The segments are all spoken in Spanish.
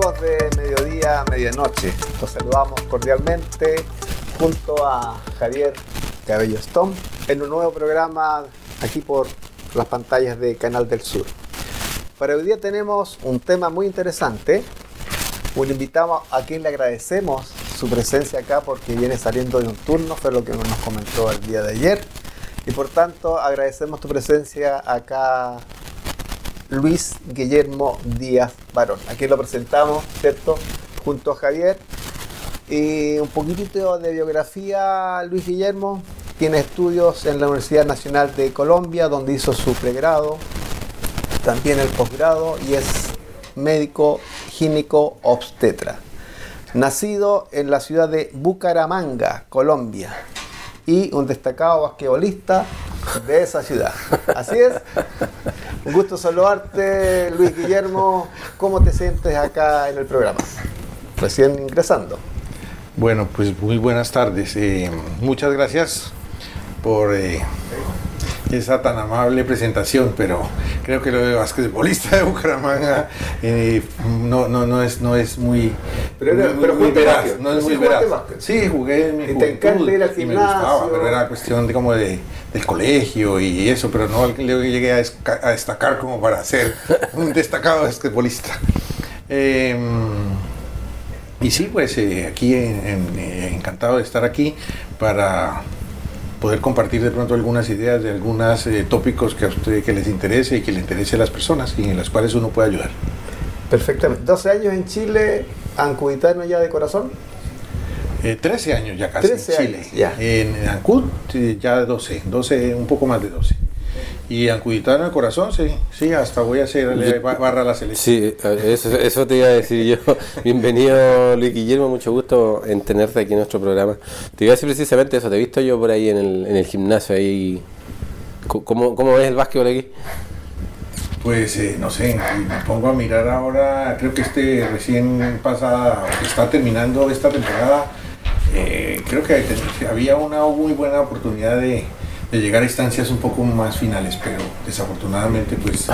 amigos de Mediodía Medianoche, los saludamos cordialmente junto a Javier Cabello Stone en un nuevo programa aquí por las pantallas de Canal del Sur. Para hoy día tenemos un tema muy interesante, un invitado a quien le agradecemos su presencia acá porque viene saliendo de un turno, fue lo que nos comentó el día de ayer, y por tanto agradecemos tu presencia acá, Luis Guillermo Díaz Barón. Aquí lo presentamos, ¿cierto? Junto a Javier. Y un poquitito de biografía. Luis Guillermo tiene estudios en la Universidad Nacional de Colombia, donde hizo su pregrado, también el posgrado, y es médico gíneco obstetra. Nacido en la ciudad de Bucaramanga, Colombia, y un destacado basquetbolista de esa ciudad. Así es. Un gusto saludarte, Luis Guillermo. ¿Cómo te sientes acá en el programa? Recién ingresando. Bueno, pues muy buenas tardes. Muchas gracias por esa tan amable presentación, pero creo que lo de basquetbolista de Bucaramanga no es muy, muy veraz. No es muy veraz. Sí, jugué en mi juventud, te encanta ir al gimnasio. Y me gustaba, pero era cuestión de como del colegio y eso, pero no llegué a destacar como para ser un destacado basquetbolista. Y sí, pues aquí encantado de estar aquí para poder compartir de pronto algunas ideas de algunos tópicos que a usted que les interese y que le interese a las personas y en las cuales uno puede ayudar. Perfectamente. 12 años en Chile, ancuditano ya de corazón. 13 años ya casi 13 en Chile. Años, ya. En Ancud ya 12, un poco más de 12. Y ancuditano de corazón, sí, hasta voy a hacerle barra a la selección. Sí, eso te iba a decir yo. Bienvenido, Luis Guillermo, mucho gusto en tenerte aquí en nuestro programa. Te iba a decir precisamente eso, te he visto yo por ahí en el gimnasio, ahí. ¿Cómo ves el básquetbol aquí? Pues no sé, me pongo a mirar ahora, creo que recién está terminando esta temporada, creo que había una muy buena oportunidad de llegar a instancias un poco más finales, pero desafortunadamente pues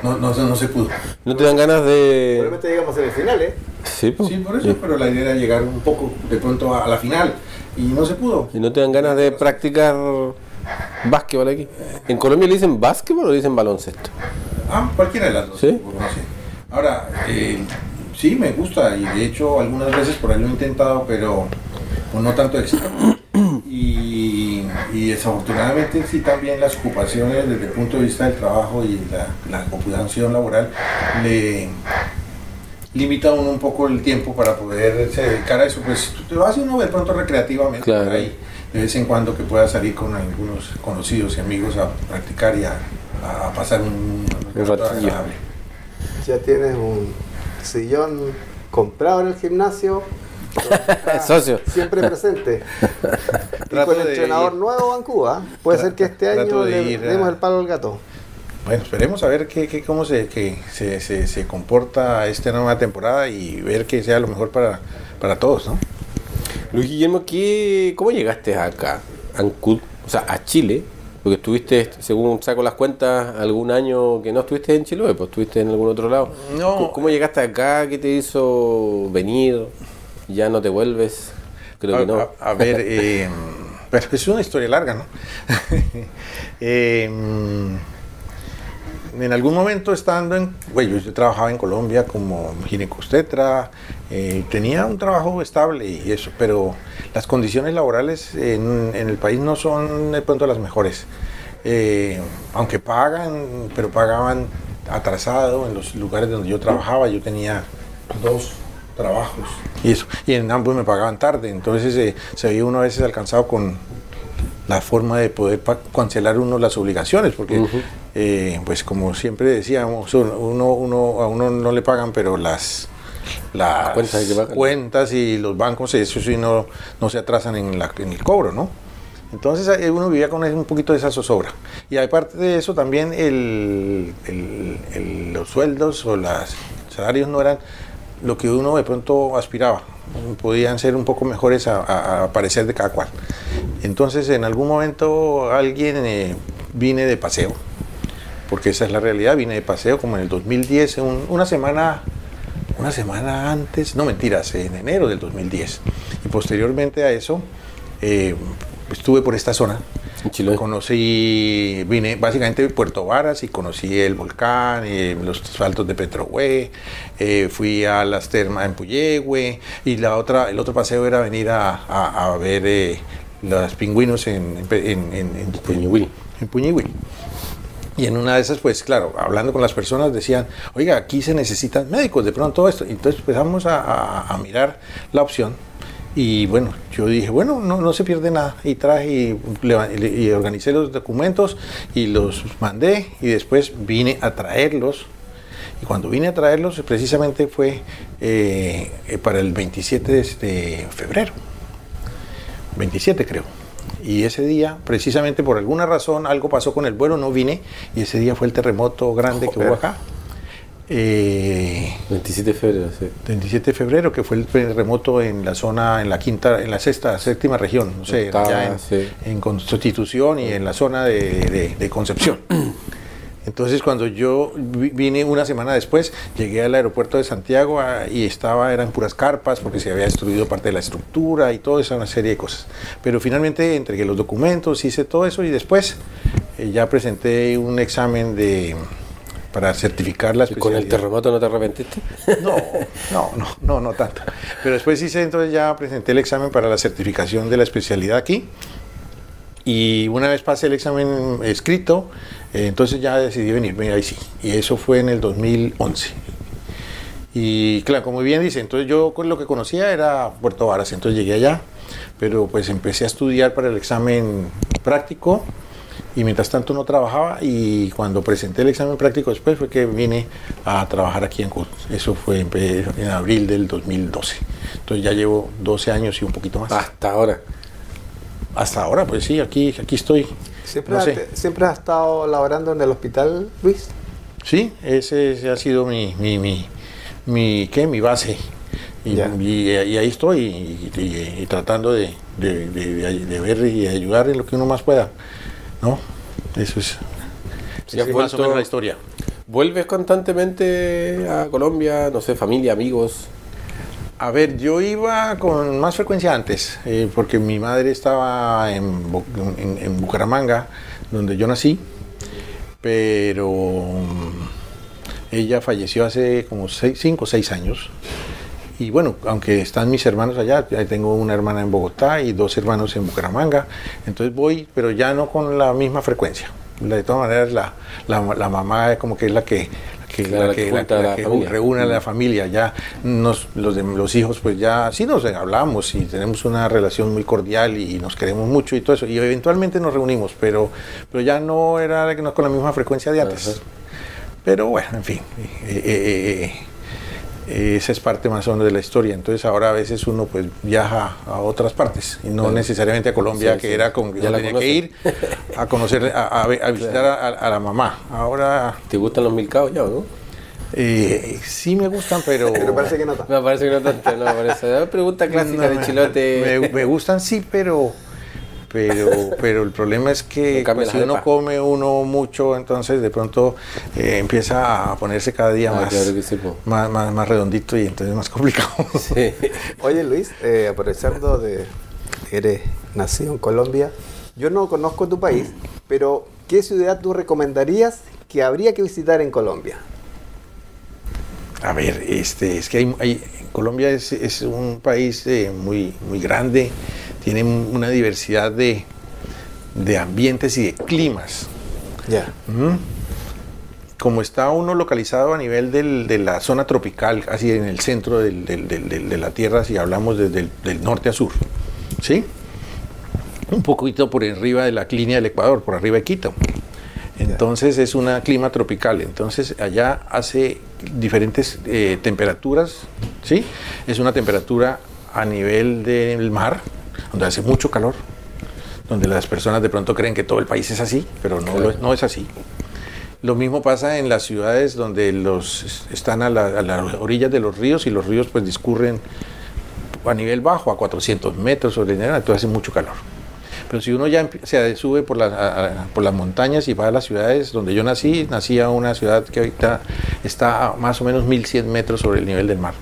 no se pudo. ¿No te dan ganas de...? Probablemente llegamos a semifinales. Sí, sí, por eso, pero la idea era llegar un poco de pronto a la final y no se pudo. ¿Y no te dan ganas de practicar básquetbol aquí? ¿En Colombia le dicen básquetbol o le dicen baloncesto? Cualquiera de las dos. ¿Sí? No sé. Ahora, sí me gusta y de hecho algunas veces por ahí lo he intentado, pero con no tanto éxito. Y desafortunadamente sí también las ocupaciones desde el punto de vista del trabajo y la ocupación laboral le limita a uno un poco el tiempo para poderse dedicar a eso. Pues te vas y uno de pronto recreativamente, claro, ahí, de vez en cuando que pueda salir con algunos conocidos y amigos a practicar y a pasar un rato agradable. Ya tienes un sillón comprado en el gimnasio. Socio. Siempre presente. Y con el entrenador nuevo en Cuba, puede ser que este año le demos el palo al gato. Bueno, esperemos a ver cómo se comporta esta nueva temporada y ver que sea lo mejor para todos, ¿no? Luis Guillermo, ¿cómo llegaste acá, Ancud, o sea, a Chile? Porque estuviste, según saco las cuentas, algún año que no estuviste en Chiloé, pues estuviste en algún otro lado. No. ¿Cómo llegaste acá? ¿Qué te hizo venir? ¿Ya no te vuelves? Creo que no. A ver, pero es una historia larga, ¿no? En algún momento yo trabajaba en Colombia como ginecobstetra, tenía un trabajo estable y eso, pero las condiciones laborales en el país no son de pronto las mejores. Aunque pero pagaban atrasado en los lugares donde yo trabajaba. Yo tenía 2 trabajos y en ambos me pagaban tarde, entonces se veía uno a veces alcanzado con la forma de poder cancelar uno las obligaciones, porque pues como siempre decíamos, a uno no le pagan, pero las cuentas y los bancos, eso sí no se atrasan en el cobro, ¿no? Entonces uno vivía con un poquito de esa zozobra. Y aparte de eso también los sueldos o los salarios no eran lo que uno de pronto aspiraba. Podían ser un poco mejores a parecer de cada cual. Entonces en algún momento vine de paseo, porque esa es la realidad, vine de paseo como en el 2010, una semana una semana antes, no mentiras, en enero del 2010. Y posteriormente a eso, estuve por esta zona. En Chiloé. Vine básicamente de Puerto Varas y conocí el volcán, los saltos de Petrohue, fui a las termas en Puyehue, y el otro paseo era venir a ver los pingüinos en Puñihuil. En Puñihuil. Y en una de esas, pues claro, hablando con las personas decían, oiga, aquí se necesitan médicos, de pronto esto. Entonces empezamos a mirar la opción. Y bueno, yo dije, bueno, no se pierde nada. Y traje y organicé los documentos y los mandé, y después vine a traerlos. Y cuando vine a traerlos, precisamente fue para el 27 de febrero. 27 creo. Y ese día, precisamente por alguna razón, algo pasó con el vuelo, no vine, y ese día fue el terremoto grande que hubo acá. 27 de febrero, sí. 27 de febrero, que fue el terremoto en la zona, en la séptima región, no sé, allá en Constitución y en la zona de Concepción. Entonces, cuando yo vine una semana después, llegué al aeropuerto de Santiago y eran puras carpas porque se había destruido parte de la estructura y toda esa una serie de cosas. Pero finalmente entregué los documentos, hice todo eso, y después ya presenté un examen para certificar la especialidad. ¿Con el terremoto no te arrepentiste? No tanto. Pero después entonces ya presenté el examen para la certificación de la especialidad aquí. Y una vez pasé el examen escrito, entonces ya decidí venirme ahí sí. Y eso fue en el 2011. Y claro, como bien dice, entonces yo lo que conocía era Puerto Varas, entonces llegué allá, pero pues empecé a estudiar para el examen práctico, y mientras tanto no trabajaba, y cuando presenté el examen práctico después fue que vine a trabajar aquí en CUT. Eso fue en abril del 2012. Entonces ya llevo 12 años y un poquito más. Hasta ahora. Hasta ahora, pues sí, aquí estoy. ¿Siempre has estado laborando en el hospital, Luis? Sí, ese ha sido mi base. Y ahí estoy y tratando de ver y de ayudar en lo que uno más pueda, ¿no? Eso es más o menos la historia. ¿Vuelves constantemente a Colombia? No sé, familia, amigos. A ver, yo iba con más frecuencia antes, porque mi madre estaba en Bucaramanga, donde yo nací, pero ella falleció hace como 5 o 6 años. Y bueno, aunque están mis hermanos allá, tengo una hermana en Bogotá y 2 hermanos en Bucaramanga, entonces voy, pero ya no con la misma frecuencia. De todas maneras, la mamá como que es la que reúne a la familia. Ya los hijos pues ya sí nos hablamos y tenemos una relación muy cordial y nos queremos mucho y todo eso, y eventualmente nos reunimos, pero ya no era con la misma frecuencia de antes. Uh-huh. Pero bueno, en fin, esa es parte más o menos de la historia. Entonces ahora a veces uno pues viaja a otras partes y no necesariamente a Colombia, que era como que yo tenía que ir a conocer, a visitar a la mamá. Ahora... ¿Te gustan los milcaos ya o no? Sí me gustan, pero... Pero parece que no tanto. No, parece que no tanto, no, parece. Pregunta clásica de Chilote. Me gustan, sí, pero el problema es que pues, si uno come mucho, entonces de pronto empieza a ponerse cada día más redondito, y entonces es más complicado. Sí. Oye, Luis, aprovechando de que eres nacido en Colombia, yo no conozco tu país, pero ¿qué ciudad tú recomendarías que habría que visitar en Colombia? A ver, es que Colombia es un país muy grande, tiene una diversidad de ambientes y de climas. Ya. Como está uno localizado a nivel de la zona tropical, así en el centro de la tierra, si hablamos desde del norte a sur, ¿sí? Un poquito por arriba de la línea del Ecuador, por arriba de Quito. Entonces es un clima tropical, entonces allá hace diferentes temperaturas, ¿sí? Es una temperatura a nivel del mar, donde hace mucho calor, donde las personas de pronto creen que todo el país es así, pero no es así. Lo mismo pasa en las ciudades donde están a las orillas de los ríos, y los ríos pues discurren a nivel bajo, a 400 metros sobre el nivel, entonces hace mucho calor. Pero si uno ya se sube por las montañas y va a las ciudades donde yo nací a una ciudad que ahorita está a más o menos 1100 metros sobre el nivel del mar.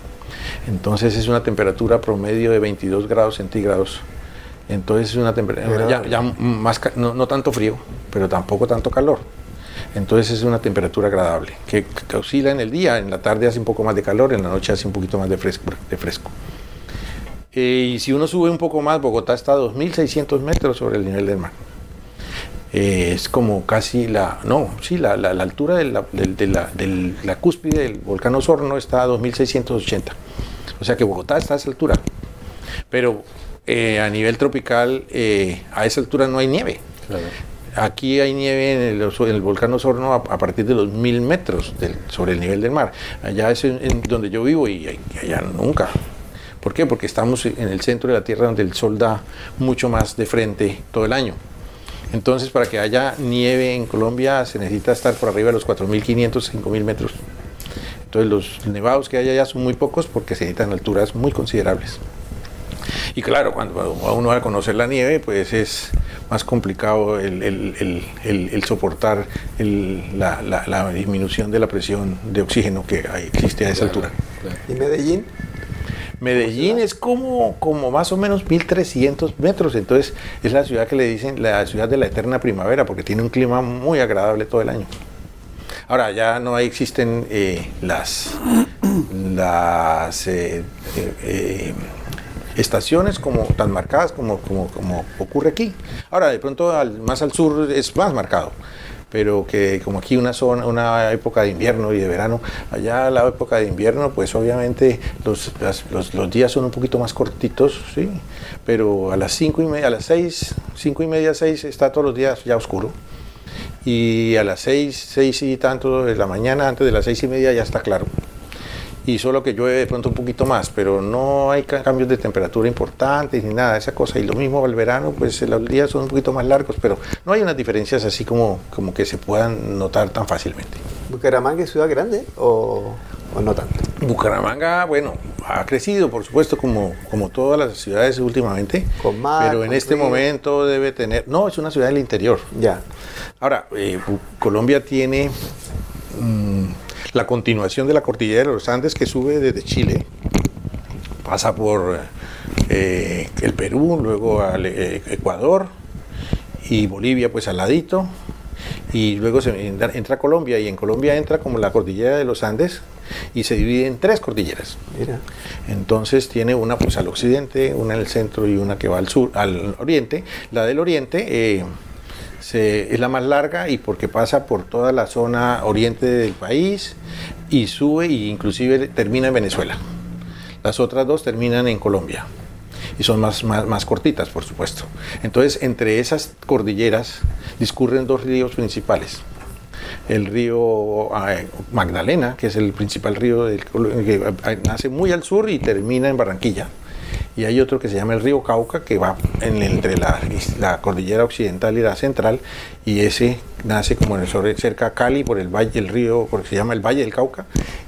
Entonces es una temperatura promedio de 22 grados centígrados. Entonces es una temperatura ya más, no tanto frío, pero tampoco tanto calor. Entonces es una temperatura agradable, que oscila en el día, en la tarde hace un poco más de calor, en la noche hace un poquito más de fresco. Y si uno sube un poco más, Bogotá está a 2.600 metros sobre el nivel del mar. Es como casi la altura de la cúspide del volcán Osorno está a 2.680. O sea que Bogotá está a esa altura. Pero a nivel tropical, a esa altura no hay nieve. Claro. Aquí hay nieve en el volcán Osorno a partir de los 1000 metros sobre el nivel del mar. Allá es en donde yo vivo y allá nunca. ¿Por qué? Porque estamos en el centro de la Tierra donde el sol da mucho más de frente todo el año. Entonces, para que haya nieve en Colombia se necesita estar por arriba de los 4.500, 5.000 metros. Entonces, los nevados que hay allá son muy pocos porque se necesitan alturas muy considerables. Y claro, cuando uno va a conocer la nieve, pues es más complicado el soportar la disminución de la presión de oxígeno que existe a esa altura. Claro. ¿Y Medellín? Medellín es como más o menos 1.300 metros, entonces es la ciudad que le dicen la ciudad de la eterna primavera, porque tiene un clima muy agradable todo el año. Ahora, ya no existen las estaciones tan marcadas como ocurre aquí. Ahora, de pronto más al sur es más marcado, pero que como aquí una época de invierno y de verano, allá la época de invierno, pues obviamente los días son un poquito más cortitos, sí, pero a las 5:30, a las 5:30, 6 está todos los días ya oscuro. Y a las 6 y tanto de la mañana, antes de las 6:30 ya está claro. Y solo que llueve de pronto un poquito más, pero no hay cambios de temperatura importantes ni nada de esa cosa. Y lo mismo al verano, pues los días son un poquito más largos, pero no hay unas diferencias así como que se puedan notar tan fácilmente. ¿Bucaramanga es ciudad grande o no tanto? Bucaramanga, bueno, ha crecido, por supuesto, como todas las ciudades últimamente, con mar, pero en este momento debe tener... No, es una ciudad del interior. Ya. Ahora, Colombia tiene... la continuación de la cordillera de los Andes que sube desde Chile, pasa por el Perú, luego al Ecuador y Bolivia pues al ladito, y luego entra a Colombia, y en Colombia entra como la cordillera de los Andes y se divide en 3 cordilleras. Mira. Entonces tiene una pues al occidente, una en el centro y una que va al sur, al oriente. La del oriente es la más larga y porque pasa por toda la zona oriente del país y sube e inclusive termina en Venezuela. Las otras 2 terminan en Colombia y son más cortitas, por supuesto. Entonces, entre esas cordilleras discurren 2 ríos principales. El río Magdalena, que es el principal río que nace muy al sur y termina en Barranquilla. Y hay otro que se llama el río Cauca, que va entre la cordillera occidental y la central, y ese nace como cerca a Cali por el valle, el río, porque se llama el Valle del Cauca,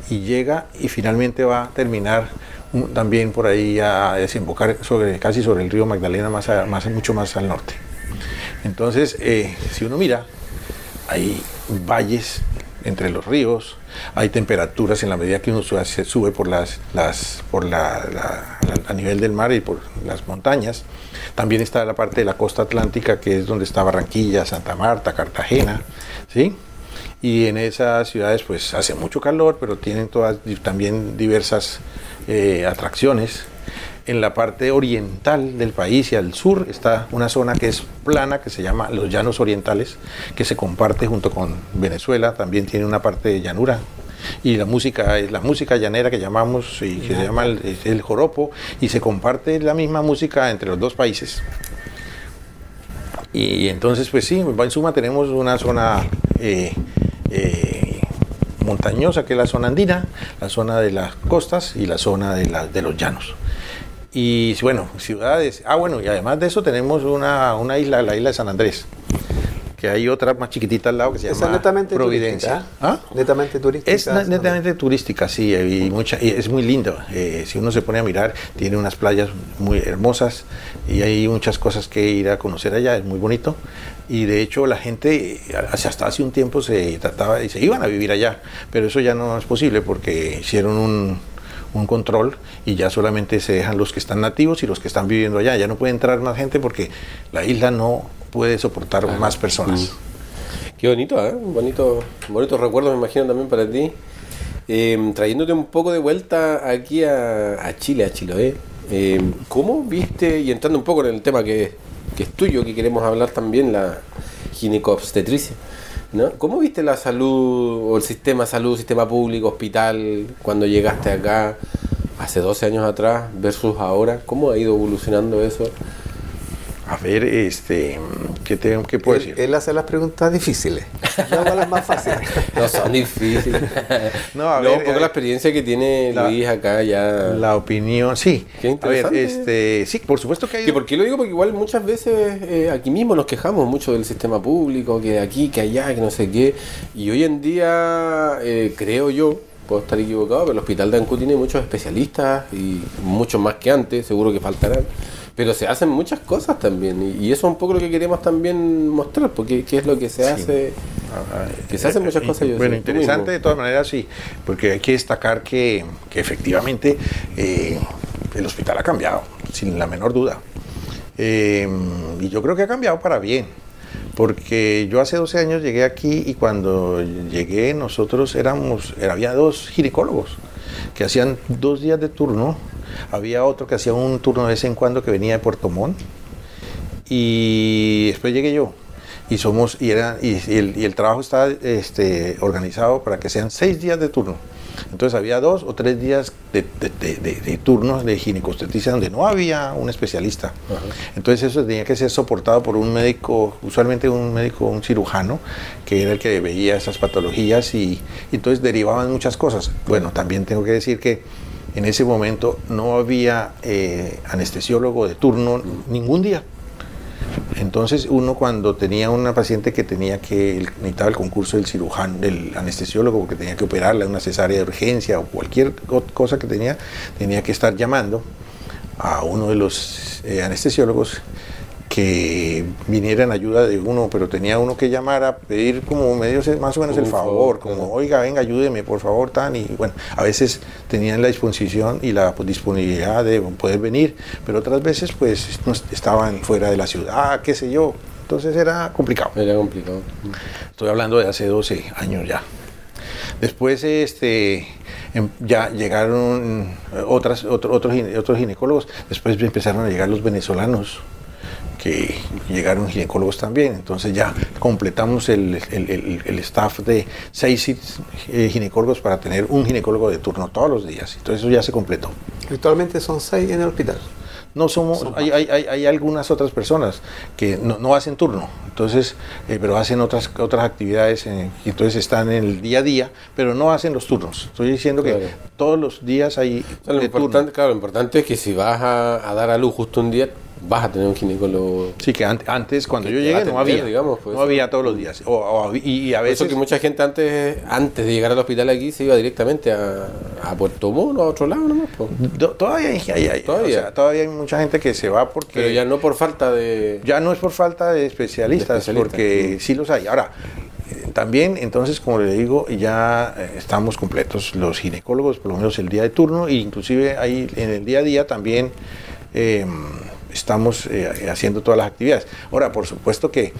y llega y finalmente va a terminar también por ahí a desembocar casi sobre el río Magdalena, mucho más al norte. Entonces, si uno mira, hay valles entre los ríos, hay temperaturas en la medida que uno se sube a nivel del mar y por las montañas. También está la parte de la costa atlántica, que es donde está Barranquilla, Santa Marta, Cartagena, ¿sí? Y en esas ciudades pues hace mucho calor, pero tienen todas también diversas atracciones. En la parte oriental del país y al sur está una zona que es plana, que se llama los Llanos Orientales, que se comparte junto con Venezuela, también tiene una parte de llanura. Y la música es la música llanera que llamamos, y que se llama el joropo, y se comparte la misma música entre los 2 países. Y entonces, pues sí, en suma tenemos una zona montañosa, que es la zona andina, la zona de las costas y la zona de los llanos. Y bueno, ciudades. Bueno, y además de eso tenemos una isla, la isla de San Andrés, que hay otra más chiquitita al lado que se Esa llama netamente Providencia. turística, ¿Ah? Netamente turística. Es netamente turística, sí, y es muy lindo. Si uno se pone a mirar, tiene unas playas muy hermosas y hay muchas cosas que ir a conocer allá, es muy bonito. Y de hecho la gente hasta hace un tiempo se trataba y se iban a vivir allá, pero eso ya no es posible porque hicieron un control y ya solamente se dejan los que están nativos y los que están viviendo allá. Ya no puede entrar más gente porque la isla no puede soportar más personas. Qué bonito, ¿eh? Bonito recuerdo, me imagino, también para ti. Trayéndote un poco de vuelta aquí a Chile, a Chiloé. ¿Cómo viste, y entrando un poco en el tema que es tuyo, que queremos hablar también, la ginecobstetricia, ¿no? ¿Cómo viste la salud o el sistema de salud, sistema público, hospital, cuando llegaste acá hace 12 años atrás versus ahora? ¿Cómo ha ido evolucionando eso? A ver, ¿qué puedo decir? Él hace las preguntas difíciles. Yo hago las más fáciles. No son difíciles. No, a No, ver, un poco la experiencia que tiene Luis acá ya. La opinión, sí. Qué interesante. A ver, sí, por supuesto que hay. ¿Por qué lo digo? Porque igual muchas veces aquí mismo nos quejamos mucho del sistema público, que de aquí, que allá, que no sé qué. Y hoy en día, creo yo, puedo estar equivocado, pero el Hospital de Ancud tiene muchos especialistas y muchos más que antes, seguro que faltarán. Pero se hacen muchas cosas también, y eso es un poco lo que queremos también mostrar, porque qué es lo que se hace, que se hacen muchas cosas. Bueno, interesante de todas maneras, sí, porque hay que destacar que efectivamente el hospital ha cambiado, sin la menor duda. Y yo creo que ha cambiado para bien, porque yo hace 12 años llegué aquí y cuando llegué nosotros había 2 ginecólogos que hacían 2 días de turno. Había otro que hacía un turno de vez en cuando que venía de Puerto Montt y después llegué yo y el trabajo está organizado para que sean 6 días de turno. Entonces había 2 o 3 días de turnos de ginecobstetricia donde no había un especialista. Uh-huh. Entonces eso tenía que ser soportado por un médico, usualmente un cirujano, que era el que veía esas patologías y entonces derivaban muchas cosas. Bueno, también tengo que decir que en ese momento no había anestesiólogo de turno ningún día. Entonces uno cuando tenía una paciente que necesitaba el concurso del cirujano, del anestesiólogo, porque tenía que operarla en una cesárea de urgencia o cualquier cosa que tenía que estar llamando a uno de los anestesiólogos que viniera en ayuda de uno, pero tenía uno que llamar a pedir como medio más o menos el favor, como oiga, venga, ayúdeme por favor, tan, y bueno, a veces tenían la disposición y la disponibilidad de poder venir, pero otras veces pues no estaban fuera de la ciudad, qué sé yo, entonces era complicado. Era complicado. Estoy hablando de hace 12 años ya. Después ya llegaron otros ginecólogos, después empezaron a llegar los venezolanos, que llegaron ginecólogos también, entonces ya completamos el staff de 6 ginecólogos para tener un ginecólogo de turno todos los días, entonces eso ya se completó. Actualmente son 6 en el hospital. No hay algunas otras personas que no hacen turno, entonces, pero hacen otras actividades, y entonces están en el día a día, pero no hacen los turnos. Estoy diciendo que todos los días hay lo importante es que si vas a dar a luz justo un día, vas a tener un ginecólogo. Sí, que antes cuando yo llegué no había, digamos, pues, no había todos los días. Y a veces. Eso que mucha gente antes de llegar al hospital aquí se iba directamente a Puerto Montt o a otro lado nomás. Todavía hay mucha gente que se va porque. Pero ya no por falta de. Ya no es por falta de especialistas, porque sí los hay. Ahora, también, entonces, como le digo, ya estamos completos los ginecólogos, por lo menos el día de turno, e inclusive ahí en el día a día también. Estamos haciendo todas las actividades. Ahora, por supuesto que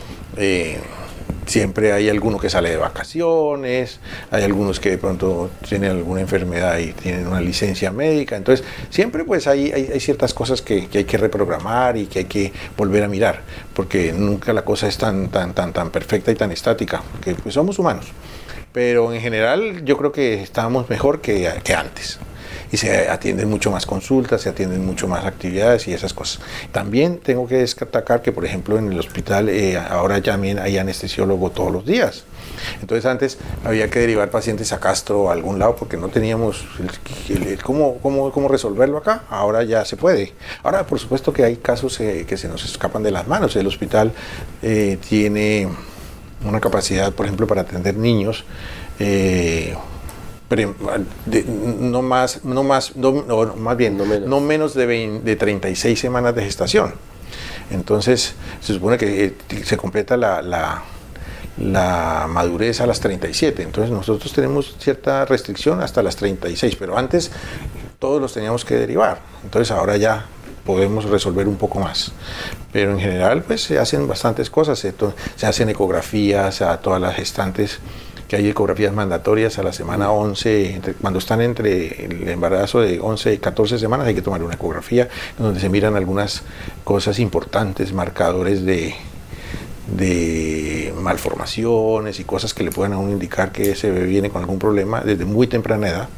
siempre hay alguno que sale de vacaciones, hay algunos que de pronto tienen alguna enfermedad y tienen una licencia médica, entonces siempre pues hay ciertas cosas que hay que reprogramar y que hay que volver a mirar, porque nunca la cosa es tan perfecta y tan estática, porque pues somos humanos, pero en general yo creo que estamos mejor que antes. Y se atienden mucho más consultas, se atienden mucho más actividades y esas cosas. También tengo que destacar que, por ejemplo, en el hospital ahora también hay anestesiólogo todos los días. Entonces antes había que derivar pacientes a Castro o a algún lado porque no teníamos cómo resolverlo acá. Ahora ya se puede. Ahora, por supuesto que hay casos que se nos escapan de las manos. El hospital tiene una capacidad, por ejemplo, para atender niños, no menos de 36 semanas de gestación. Entonces, se supone que se completa la madurez a las 37. Entonces, nosotros tenemos cierta restricción hasta las 36, pero antes todos los teníamos que derivar. Entonces, ahora ya podemos resolver un poco más. Pero en general, pues se hacen bastantes cosas. Se hacen ecografías a todas las gestantes, que hay ecografías mandatorias a la semana 11, cuando están entre el embarazo de 11 y 14 semanas hay que tomar una ecografía donde se miran algunas cosas importantes, marcadores de malformaciones y cosas que le pueden a uno indicar que ese bebé viene con algún problema desde muy temprana edad.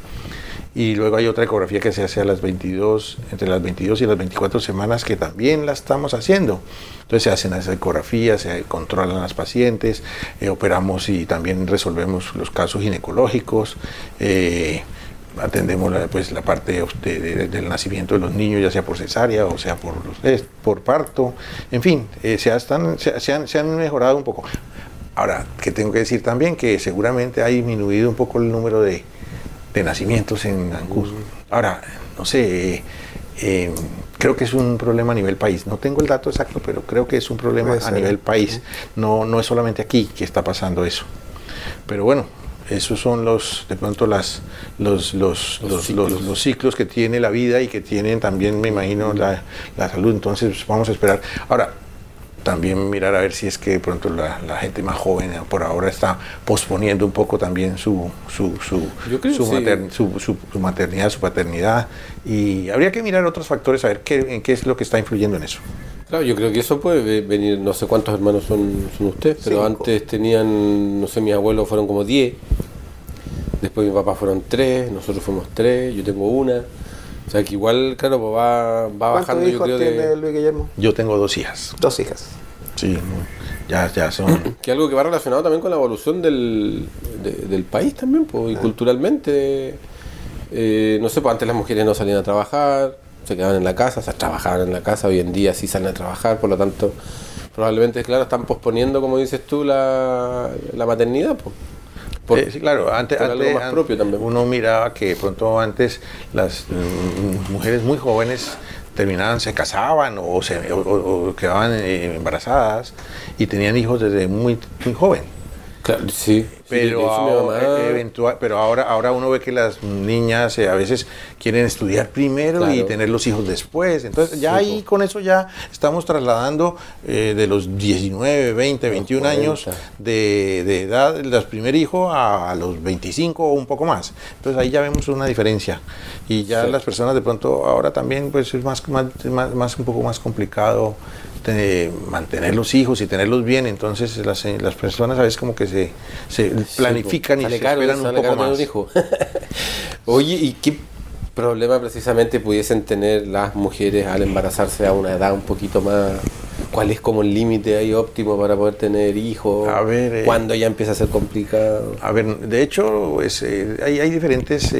Y luego hay otra ecografía que se hace a las 22, entre las 22 y las 24 semanas, que también la estamos haciendo. Entonces se hacen esas ecografías, se controlan las pacientes, operamos y también resolvemos los casos ginecológicos, atendemos la parte del nacimiento de los niños, ya sea por cesárea o sea por parto. En fin, se han mejorado un poco. Ahora, que tengo que decir también que seguramente ha disminuido un poco el número de nacimientos en Ancud. Ahora, no sé, creo que es un problema a nivel país. No tengo el dato exacto, pero creo que es un problema a nivel país. No es solamente aquí que está pasando eso. Pero bueno, esos son de pronto los ciclos que tiene la vida y que tienen también, me imagino, la salud. Entonces, vamos a esperar. Ahora, también mirar a ver si es que de pronto la gente más joven por ahora está posponiendo un poco también su maternidad, su paternidad, y habría que mirar otros factores a ver en qué es lo que está influyendo en eso. Claro, yo creo que eso puede venir, no sé cuántos hermanos son ustedes, pero 5. Antes tenían, no sé, mis abuelos fueron como 10, después mis papás fueron 3, nosotros fuimos 3, yo tengo 1. O sea que igual, claro, pues va bajando. ¿Cuántos hijos tiene Luis Guillermo? Yo tengo 2 hijas. 2 hijas. Sí, ya son. Que algo que va relacionado también con la evolución del país también, pues, y culturalmente. No sé, pues antes las mujeres no salían a trabajar, se quedaban en la casa, o sea, trabajaban en la casa, hoy en día sí salen a trabajar, por lo tanto, probablemente, claro, están posponiendo, como dices tú, la maternidad, pues. Sí, claro, antes más propio también. Uno miraba que pronto antes las mujeres muy jóvenes se casaban o quedaban embarazadas y tenían hijos desde muy joven. Claro, sí. Pero ahora uno ve que las niñas a veces quieren estudiar primero, claro, y tener los hijos después. Entonces ya ahí con eso ya estamos trasladando de los 19, 20, 21 años de edad del primer hijo a los 25 o un poco más. Entonces ahí ya vemos una diferencia. Y ya las personas de pronto ahora también pues es un poco más complicado mantener los hijos y tenerlos bien. Entonces las personas a veces como que se planifican y se esperan un poco más. Oye, ¿y qué problema precisamente pudiesen tener las mujeres al embarazarse a una edad un poquito más? ¿Cuál es como el límite ahí óptimo para poder tener hijos? A ver, ¿cuándo ya empieza a ser complicado? A ver, de hecho hay diferentes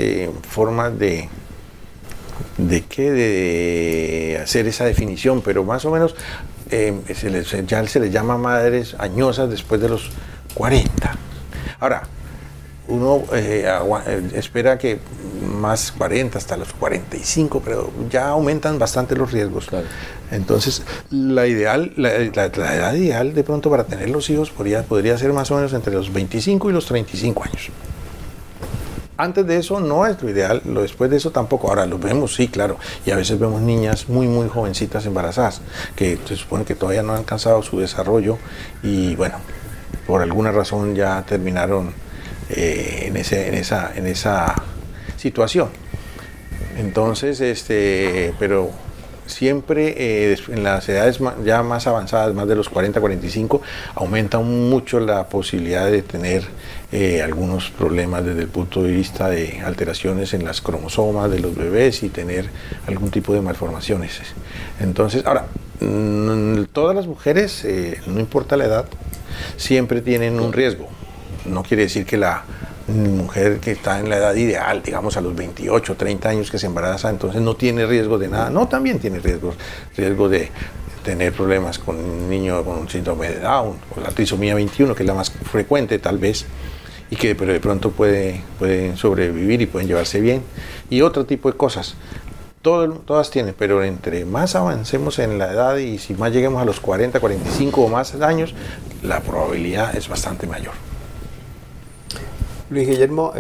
formas de hacer esa definición, pero más o menos ya se les llama madres añosas después de los 40. Ahora, uno espera que más 40 hasta los 45, pero ya aumentan bastante los riesgos. Claro. Entonces, la edad ideal de pronto para tener los hijos podría ser más o menos entre los 25 y los 35 años. Antes de eso no es lo ideal, después de eso tampoco. Ahora lo vemos, sí, claro, y a veces vemos niñas muy jovencitas embarazadas, que se supone que todavía no han alcanzado su desarrollo y bueno, por alguna razón ya terminaron en esa situación. Entonces, pero siempre en las edades ya más avanzadas, más de los 40, 45, aumenta mucho la posibilidad de tener algunos problemas desde el punto de vista de alteraciones en las cromosomas de los bebés y tener algún tipo de malformaciones. Entonces, ahora, todas las mujeres, no importa la edad, siempre tienen un riesgo. No quiere decir que la mujer que está en la edad ideal, digamos a los 28, 30 años que se embaraza, entonces no tiene riesgo de nada. No, también tiene riesgo de tener problemas con un niño con un síndrome de Down o la trisomía 21, que es la más frecuente tal vez, pero de pronto pueden sobrevivir y pueden llevarse bien, y otro tipo de cosas. Todas tienen, pero entre más avancemos en la edad y si más lleguemos a los 40, 45 o más años, la probabilidad es bastante mayor. Luis Guillermo,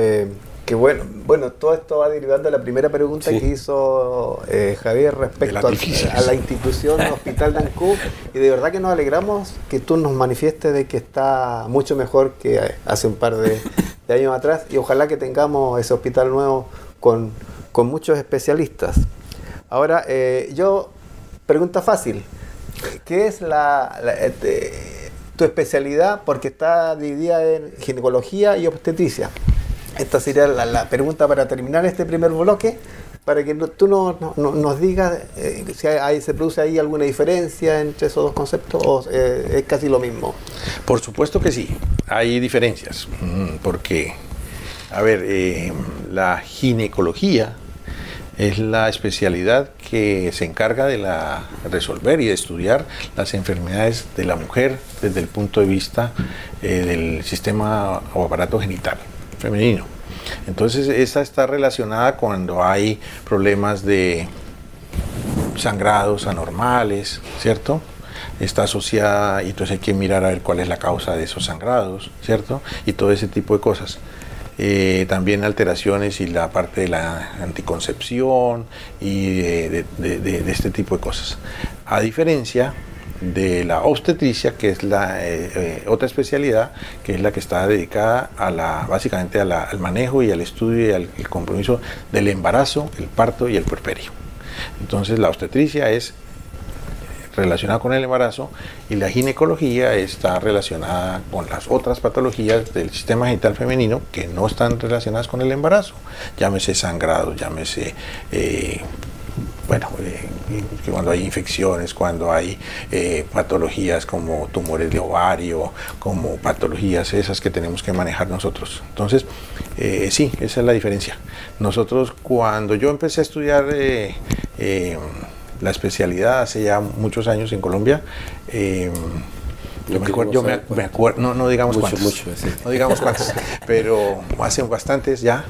que bueno, todo esto va derivando de la primera pregunta que hizo Javier respecto a la institución Hospital de Ancud, y de verdad que nos alegramos que tú nos manifiestes de que está mucho mejor que hace un par de años atrás, y ojalá que tengamos ese hospital nuevo con muchos especialistas. Ahora, pregunta fácil, ¿qué es tu especialidad? Porque está dividida en ginecología y obstetricia. Esta sería la pregunta para terminar este primer bloque, para que tú nos digas si se produce ahí alguna diferencia entre esos dos conceptos o es casi lo mismo. Por supuesto que sí, hay diferencias, porque, a ver, la ginecología es la especialidad que se encarga de resolver y de estudiar las enfermedades de la mujer desde el punto de vista del sistema o aparato genital femenino. Entonces, esta está relacionada cuando hay problemas de sangrados anormales, ¿cierto? Está asociada, y entonces hay que mirar a ver cuál es la causa de esos sangrados, ¿cierto? Y todo ese tipo de cosas. También alteraciones y la parte de la anticoncepción y de este tipo de cosas. A diferencia de la obstetricia, que es la otra especialidad, que es la que está dedicada básicamente al manejo y al estudio y al compromiso del embarazo, el parto y el puerperio. Entonces la obstetricia es relacionada con el embarazo y la ginecología está relacionada con las otras patologías del sistema genital femenino que no están relacionadas con el embarazo, llámese sangrado, llámese que cuando hay infecciones, cuando hay patologías como tumores de ovario, como patologías esas que tenemos que manejar nosotros. Entonces, sí, esa es la diferencia. Nosotros, cuando yo empecé a estudiar la especialidad hace ya muchos años en Colombia, me acuerdo, no digamos cuántos, no digamos cuántos, pero hace bastantes ya.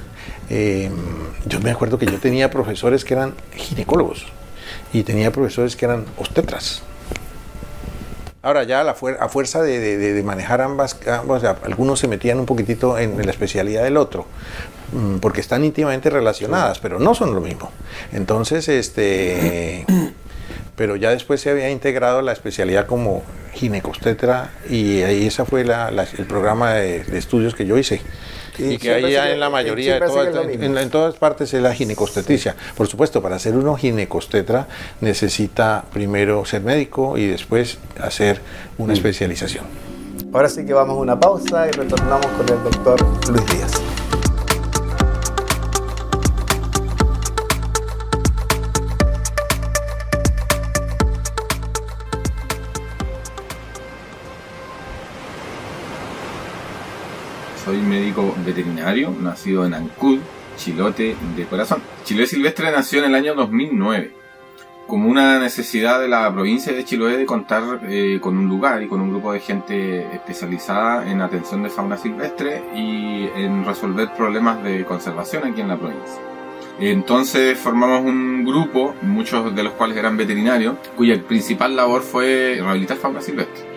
Yo me acuerdo que yo tenía profesores que eran ginecólogos y tenía profesores que eran obstetras. Ahora ya a fuerza de manejar ambas, o sea, algunos se metían un poquitito en la especialidad del otro, porque están íntimamente relacionadas, pero no son lo mismo. Entonces, pero ya después se había integrado la especialidad como ginecobstetra y ahí esa fue el programa de estudios que yo hice. Y que ahí ya en la mayoría, en todas partes es la ginecobstetricia. Por supuesto, para ser uno ginecobstetra necesita primero ser médico y después hacer una especialización. Ahora sí que vamos a una pausa y retornamos con el doctor Luis Díaz. Soy médico veterinario, nacido en Ancud, Chilote de corazón. Chiloé Silvestre nació en el año 2009, como una necesidad de la provincia de Chiloé de contar con un lugar y con un grupo de gente especializada en atención de fauna silvestre y en resolver problemas de conservación aquí en la provincia. Entonces formamos un grupo, muchos de los cuales eran veterinarios, cuya principal labor fue rehabilitar fauna silvestre.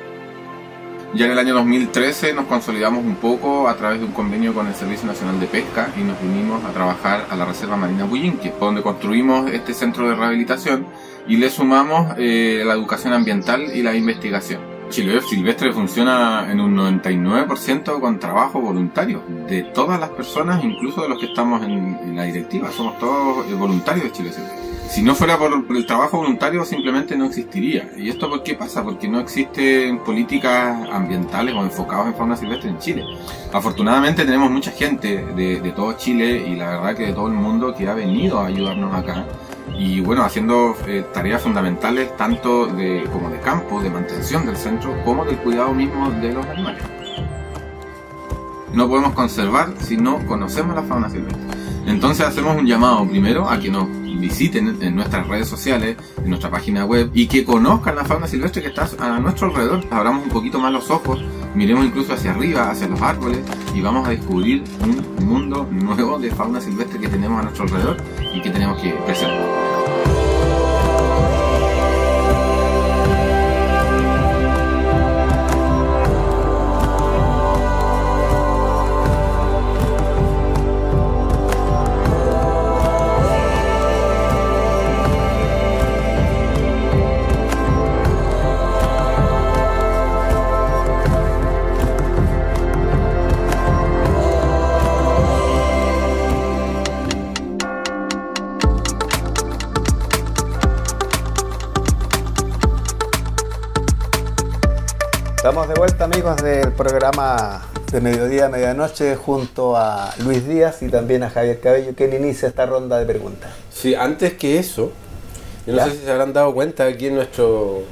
Ya en el año 2013 nos consolidamos un poco a través de un convenio con el Servicio Nacional de Pesca y nos vinimos a trabajar a la Reserva Marina Puyinque, donde construimos este centro de rehabilitación y le sumamos la educación ambiental y la investigación. Chiloé Silvestre funciona en un 99% con trabajo voluntario de todas las personas, incluso de los que estamos en la directiva. Somos todos voluntarios de Chiloé Silvestre. Si no fuera por el trabajo voluntario, simplemente no existiría. ¿Y esto por qué pasa? Porque no existen políticas ambientales o enfocadas en fauna silvestre en Chile. Afortunadamente tenemos mucha gente de todo Chile y la verdad que de todo el mundo que ha venido a ayudarnos acá. Y bueno, haciendo tareas fundamentales tanto como de campo, de mantención del centro, como del cuidado mismo de los animales. No podemos conservar si no conocemos la fauna silvestre. Entonces hacemos un llamado primero a que nos visiten en nuestras redes sociales, en nuestra página web, y que conozcan la fauna silvestre que está a nuestro alrededor. Abramos un poquito más los ojos, miremos incluso hacia arriba, hacia los árboles, y vamos a descubrir un mundo nuevo de fauna silvestre que tenemos a nuestro alrededor y que tenemos que preservar. Estamos de vuelta, amigos, del programa de Mediodía a Medianoche junto a Luis Díaz y también a Javier Cabello, quien inicia esta ronda de preguntas. Sí, antes que eso, yo no sé si se habrán dado cuenta aquí en nuestro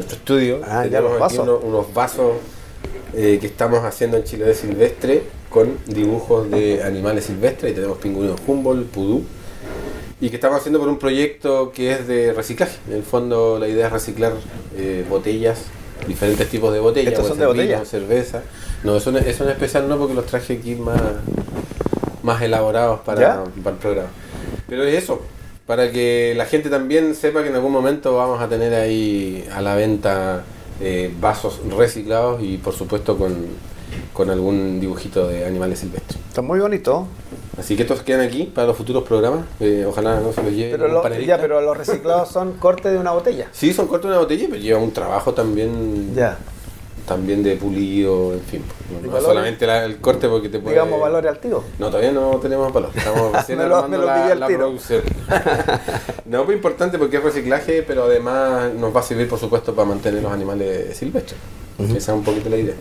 estudio, tenemos aquí unos vasos que estamos haciendo en Chiloé Silvestre con dibujos de animales silvestres, y tenemos pingüinos Humboldt, pudú, y que estamos haciendo por un proyecto que es de reciclaje. En el fondo la idea es reciclar botellas, diferentes tipos de botellas. ¿Estos son de botella? Cerveza. No, eso en especial no, porque los traje aquí más elaborados para el programa. Pero es eso, para que la gente también sepa que en algún momento vamos a tener ahí a la venta vasos reciclados y por supuesto con algún dibujito de animales silvestres. Está muy bonito. Así que estos quedan aquí para los futuros programas. Ojalá no se los lleve un panelista. Pero los reciclados son cortes de una botella. Sí, son cortes de una botella, pero lleva un trabajo también. También de pulido, en fin. No solamente el corte porque te puede... Digamos valores altivos. No, todavía no tenemos valor. Estamos recién armando la producción. No, pues importante porque es reciclaje, pero además nos va a servir, por supuesto, para mantener los animales silvestres. Esa es un poquito la idea.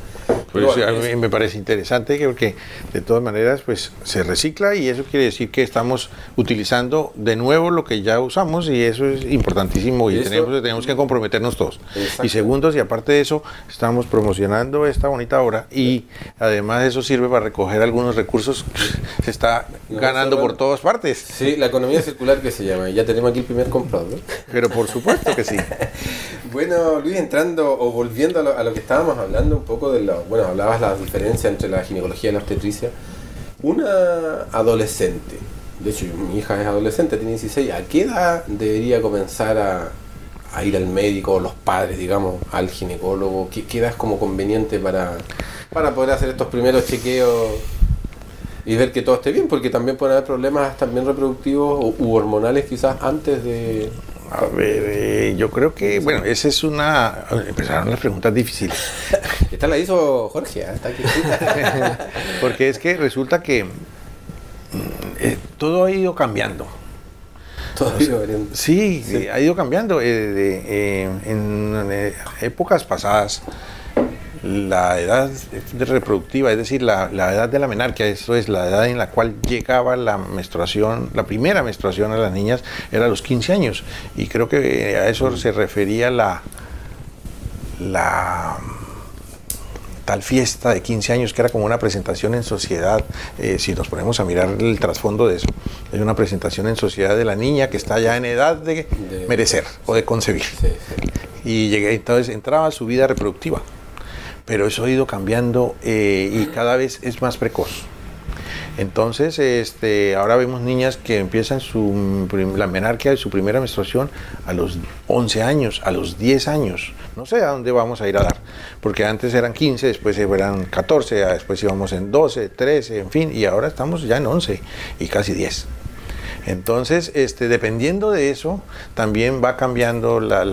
Por eso a mí me parece interesante porque de todas maneras pues se recicla, y eso quiere decir que estamos utilizando de nuevo lo que ya usamos, y eso es importantísimo, y tenemos que comprometernos todos. Exacto. Y segundo, si aparte de eso estamos promocionando esta bonita obra, y además eso sirve para recoger algunos recursos que se está ganando por todas partes. Sí, la economía circular, que se llama. Ya tenemos aquí el primer comprador, ¿no? Pero por supuesto que sí. Bueno, Luis, entrando o volviendo a lo que estábamos hablando un poco de hablabas la diferencia entre la ginecología y la obstetricia. Una adolescente, de hecho mi hija es adolescente, tiene 16, ¿a qué edad debería comenzar a ir al médico, o los padres, digamos, al ginecólogo? ¿Qué edad es como conveniente para poder hacer estos primeros chequeos y ver que todo esté bien? Porque también pueden haber problemas también reproductivos u hormonales quizás antes de... A ver, yo creo que, bueno, esa es empezaron las preguntas difíciles. Esta la hizo Jorge, está aquí. Porque es que resulta que todo ha ido cambiando. Todo ha ido cambiando. Sí, ha ido cambiando. En épocas pasadas, la edad reproductiva, es decir, la edad de la menarquia, esto es la edad en la cual llegaba la menstruación, la primera menstruación a las niñas, era a los 15 años, y creo que a eso se refería la tal fiesta de 15 años, que era como una presentación en sociedad. Si nos ponemos a mirar el trasfondo de eso, es una presentación en sociedad de la niña que está ya en edad de merecer o de concebir. Sí. Y entonces entraba a su vida reproductiva. Pero eso ha ido cambiando y cada vez es más precoz. Entonces, ahora vemos niñas que empiezan la menarquia de su primera menstruación a los 11 años, a los 10 años. No sé a dónde vamos a ir a dar, porque antes eran 15, después eran 14, después íbamos en 12, 13, en fin, y ahora estamos ya en 11 y casi 10. Entonces, dependiendo de eso, también va cambiando la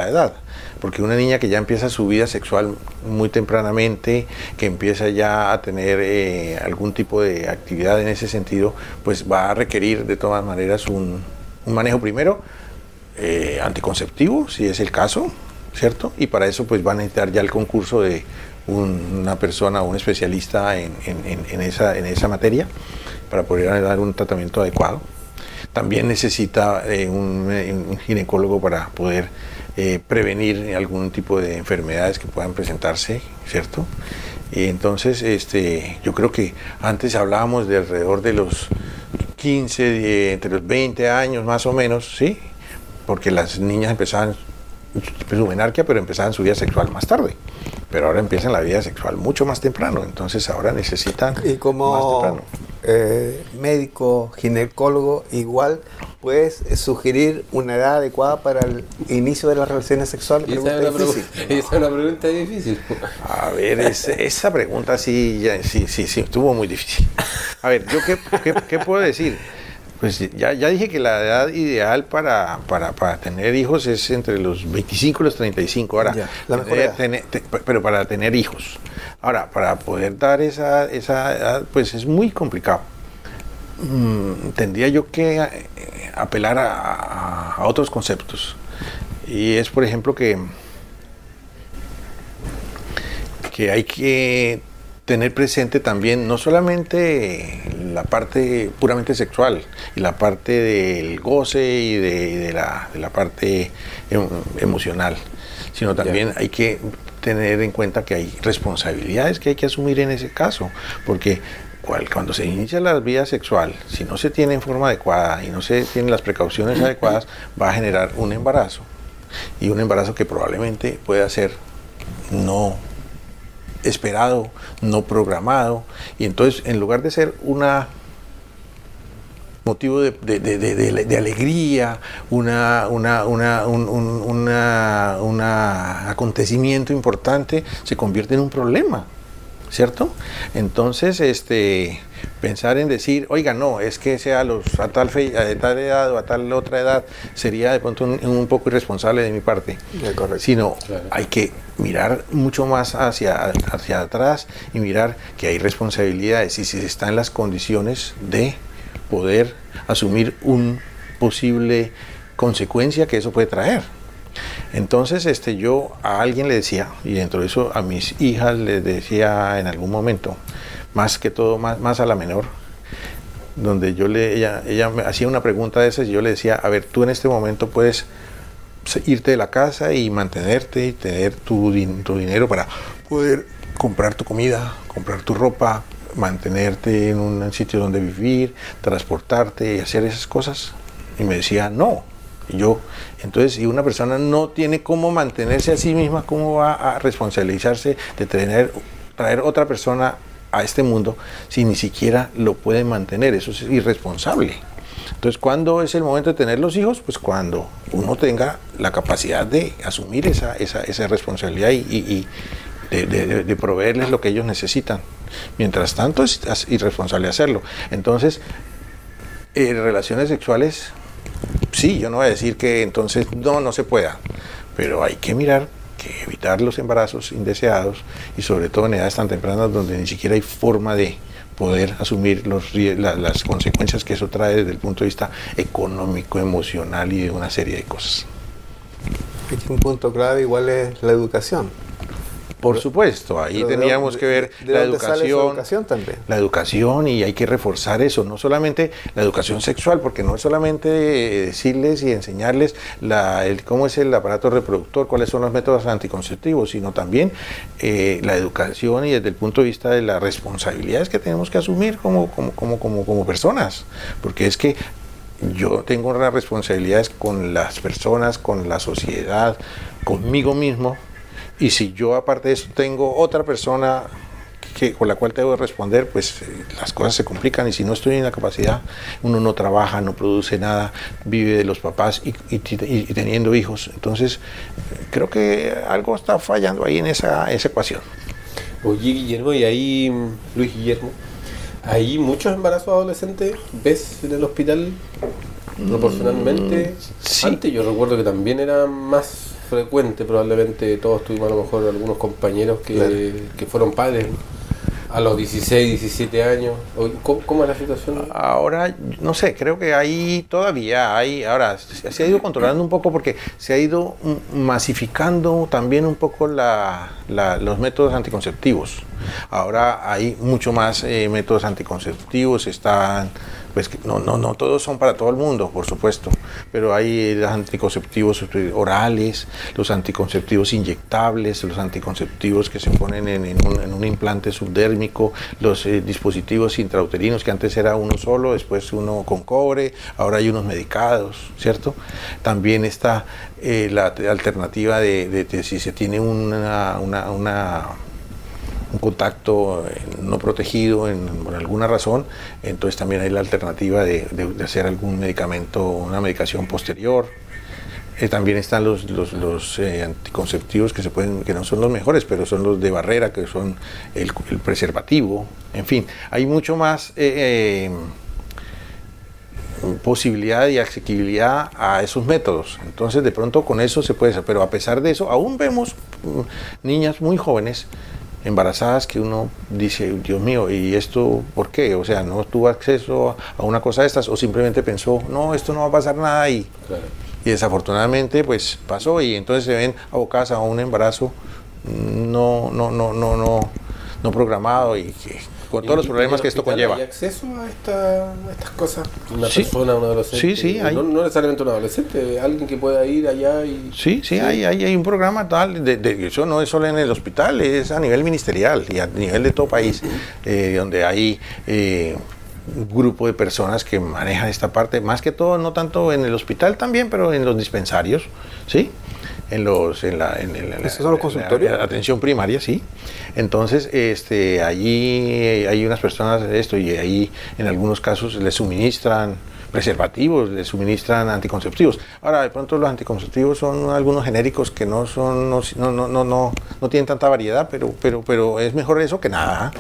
edad. Porque una niña que ya empieza su vida sexual muy tempranamente, que empieza ya a tener algún tipo de actividad en ese sentido, pues va a requerir de todas maneras un manejo primero anticonceptivo, si es el caso, ¿cierto? Y para eso pues van a necesitar ya el concurso de una persona, un especialista en esa materia, para poder dar un tratamiento adecuado. También necesita un ginecólogo para poder prevenir algún tipo de enfermedades que puedan presentarse, ¿cierto? Y entonces yo creo que antes hablábamos de alrededor de los 15, entre los 20 años más o menos, ¿sí? Porque las niñas empezaban su menarquia, pero empezaban su vida sexual más tarde. Pero ahora empiezan la vida sexual mucho más temprano, entonces ahora necesitan Y como más temprano. médico, ginecólogo, igual puedes sugerir una edad adecuada para el inicio de las relaciones sexuales. Esa es una pregunta difícil. A ver, esa pregunta sí estuvo muy difícil. A ver, ¿yo qué puedo decir? Pues ya dije que la edad ideal para tener hijos es entre los 25 y los 35. Ahora, ya, la mejor edad. Pero para tener hijos. Ahora, para poder dar esa edad, pues es muy complicado. Tendría yo que apelar a otros conceptos. Y es, por ejemplo, que hay que tener presente también no solamente la parte puramente sexual y la parte del goce y de la parte emocional, sino también hay que tener en cuenta que hay responsabilidades que hay que asumir en ese caso, porque cuando se inicia la vida sexual, si no se tiene en forma adecuada y no se tienen las precauciones adecuadas, va a generar un embarazo, y un embarazo que probablemente pueda ser no esperado, no programado, y entonces en lugar de ser un motivo de alegría, un acontecimiento importante, se convierte en un problema, ¿cierto? Entonces, pensar en decir, oiga, no, es que sea a tal edad o a tal otra edad, sería de pronto un poco irresponsable de mi parte. Sino claro, hay que mirar mucho más hacia atrás y mirar que hay responsabilidades y si se está en las condiciones de poder asumir un posible consecuencia que eso puede traer. Entonces, yo a alguien le decía, y dentro de eso a mis hijas les decía en algún momento, más que todo, más a la menor, donde ella me hacía una pregunta de esas y yo le decía, a ver, tú en este momento puedes irte de la casa y mantenerte y tener tu dinero para poder comprar tu comida, comprar tu ropa, mantenerte en un sitio donde vivir, transportarte y hacer esas cosas. Y me decía, no. Y yo, entonces, si una persona no tiene cómo mantenerse a sí misma, ¿cómo va a responsabilizarse de traer otra persona a este mundo si ni siquiera lo puede mantener? Eso es irresponsable. Entonces, ¿cuándo es el momento de tener los hijos? Pues cuando uno tenga la capacidad de asumir esa responsabilidad y de proveerles lo que ellos necesitan. Mientras tanto, es irresponsable hacerlo. Entonces, relaciones sexuales, sí, yo no voy a decir que entonces no se pueda, pero hay que mirar que evitar los embarazos indeseados y sobre todo en edades tan tempranas donde ni siquiera hay forma de poder asumir las consecuencias que eso trae desde el punto de vista económico, emocional y de una serie de cosas. Un punto clave igual es la educación. Por supuesto, ahí teníamos que ver la educación también. La educación, y hay que reforzar eso, no solamente la educación sexual, porque no es solamente decirles y enseñarles cómo es el aparato reproductor, cuáles son los métodos anticonceptivos, sino también la educación y desde el punto de vista de las responsabilidades que tenemos que asumir como personas, porque es que yo tengo unas responsabilidades con las personas, con la sociedad, conmigo mismo. Y si yo aparte de eso tengo otra persona con la cual tengo que responder, pues las cosas se complican, y si no estoy en la capacidad, uno no trabaja, no produce nada, vive de los papás y teniendo hijos. Entonces creo que algo está fallando ahí en esa ecuación. Oye, Guillermo, y ahí, Luis Guillermo, ¿hay muchos embarazos adolescentes ves en el hospital proporcionalmente? Sí. Antes yo recuerdo que también era más frecuente, probablemente todos tuvimos a lo mejor algunos compañeros que fueron padres a los 16, 17 años. ¿Cómo es la situación? Ahora, no sé, creo que ahora se ha ido controlando un poco porque se ha ido masificando también un poco los métodos anticonceptivos. Ahora hay mucho más métodos anticonceptivos, están pues no todos son para todo el mundo, por supuesto, pero hay los anticonceptivos orales, los anticonceptivos inyectables, los anticonceptivos que se ponen en un implante subdérmico, los dispositivos intrauterinos, que antes era uno solo, después uno con cobre, ahora hay unos medicados, ¿cierto? También está la alternativa de si se tiene un contacto no protegido por alguna razón, entonces también hay la alternativa de hacer algún medicamento, una medicación posterior. También están los anticonceptivos que no son los mejores, pero son los de barrera, que son el preservativo. En fin, hay mucho más posibilidad y asequibilidad a esos métodos. Entonces, de pronto con eso se puede hacer, pero a pesar de eso, aún vemos niñas muy jóvenes embarazadas que uno dice, Dios mío, ¿y esto por qué? O sea, no tuvo acceso a una cosa de estas, o simplemente pensó, no, esto no va a pasar nada ahí. Claro. Y desafortunadamente pues pasó, y entonces se ven abocadas a un embarazo no programado, y con todos los problemas que esto conlleva. ¿Hay acceso a estas cosas? Una persona, un adolescente. Sí, hay. No necesariamente un adolescente, alguien que pueda ir allá y... Sí. Hay un programa tal, eso no es solo en el hospital, es a nivel ministerial y a nivel de todo país, donde hay un grupo de personas que manejan esta parte, más que todo, no tanto en el hospital también, pero en los dispensarios, ¿sí? ¿Esos son los consultorios? La atención primaria, sí. Entonces, allí hay unas personas y ahí en algunos casos les suministran preservativos, les suministran anticonceptivos. Ahora, de pronto los anticonceptivos son algunos genéricos que no tienen tanta variedad, pero es mejor eso que nada.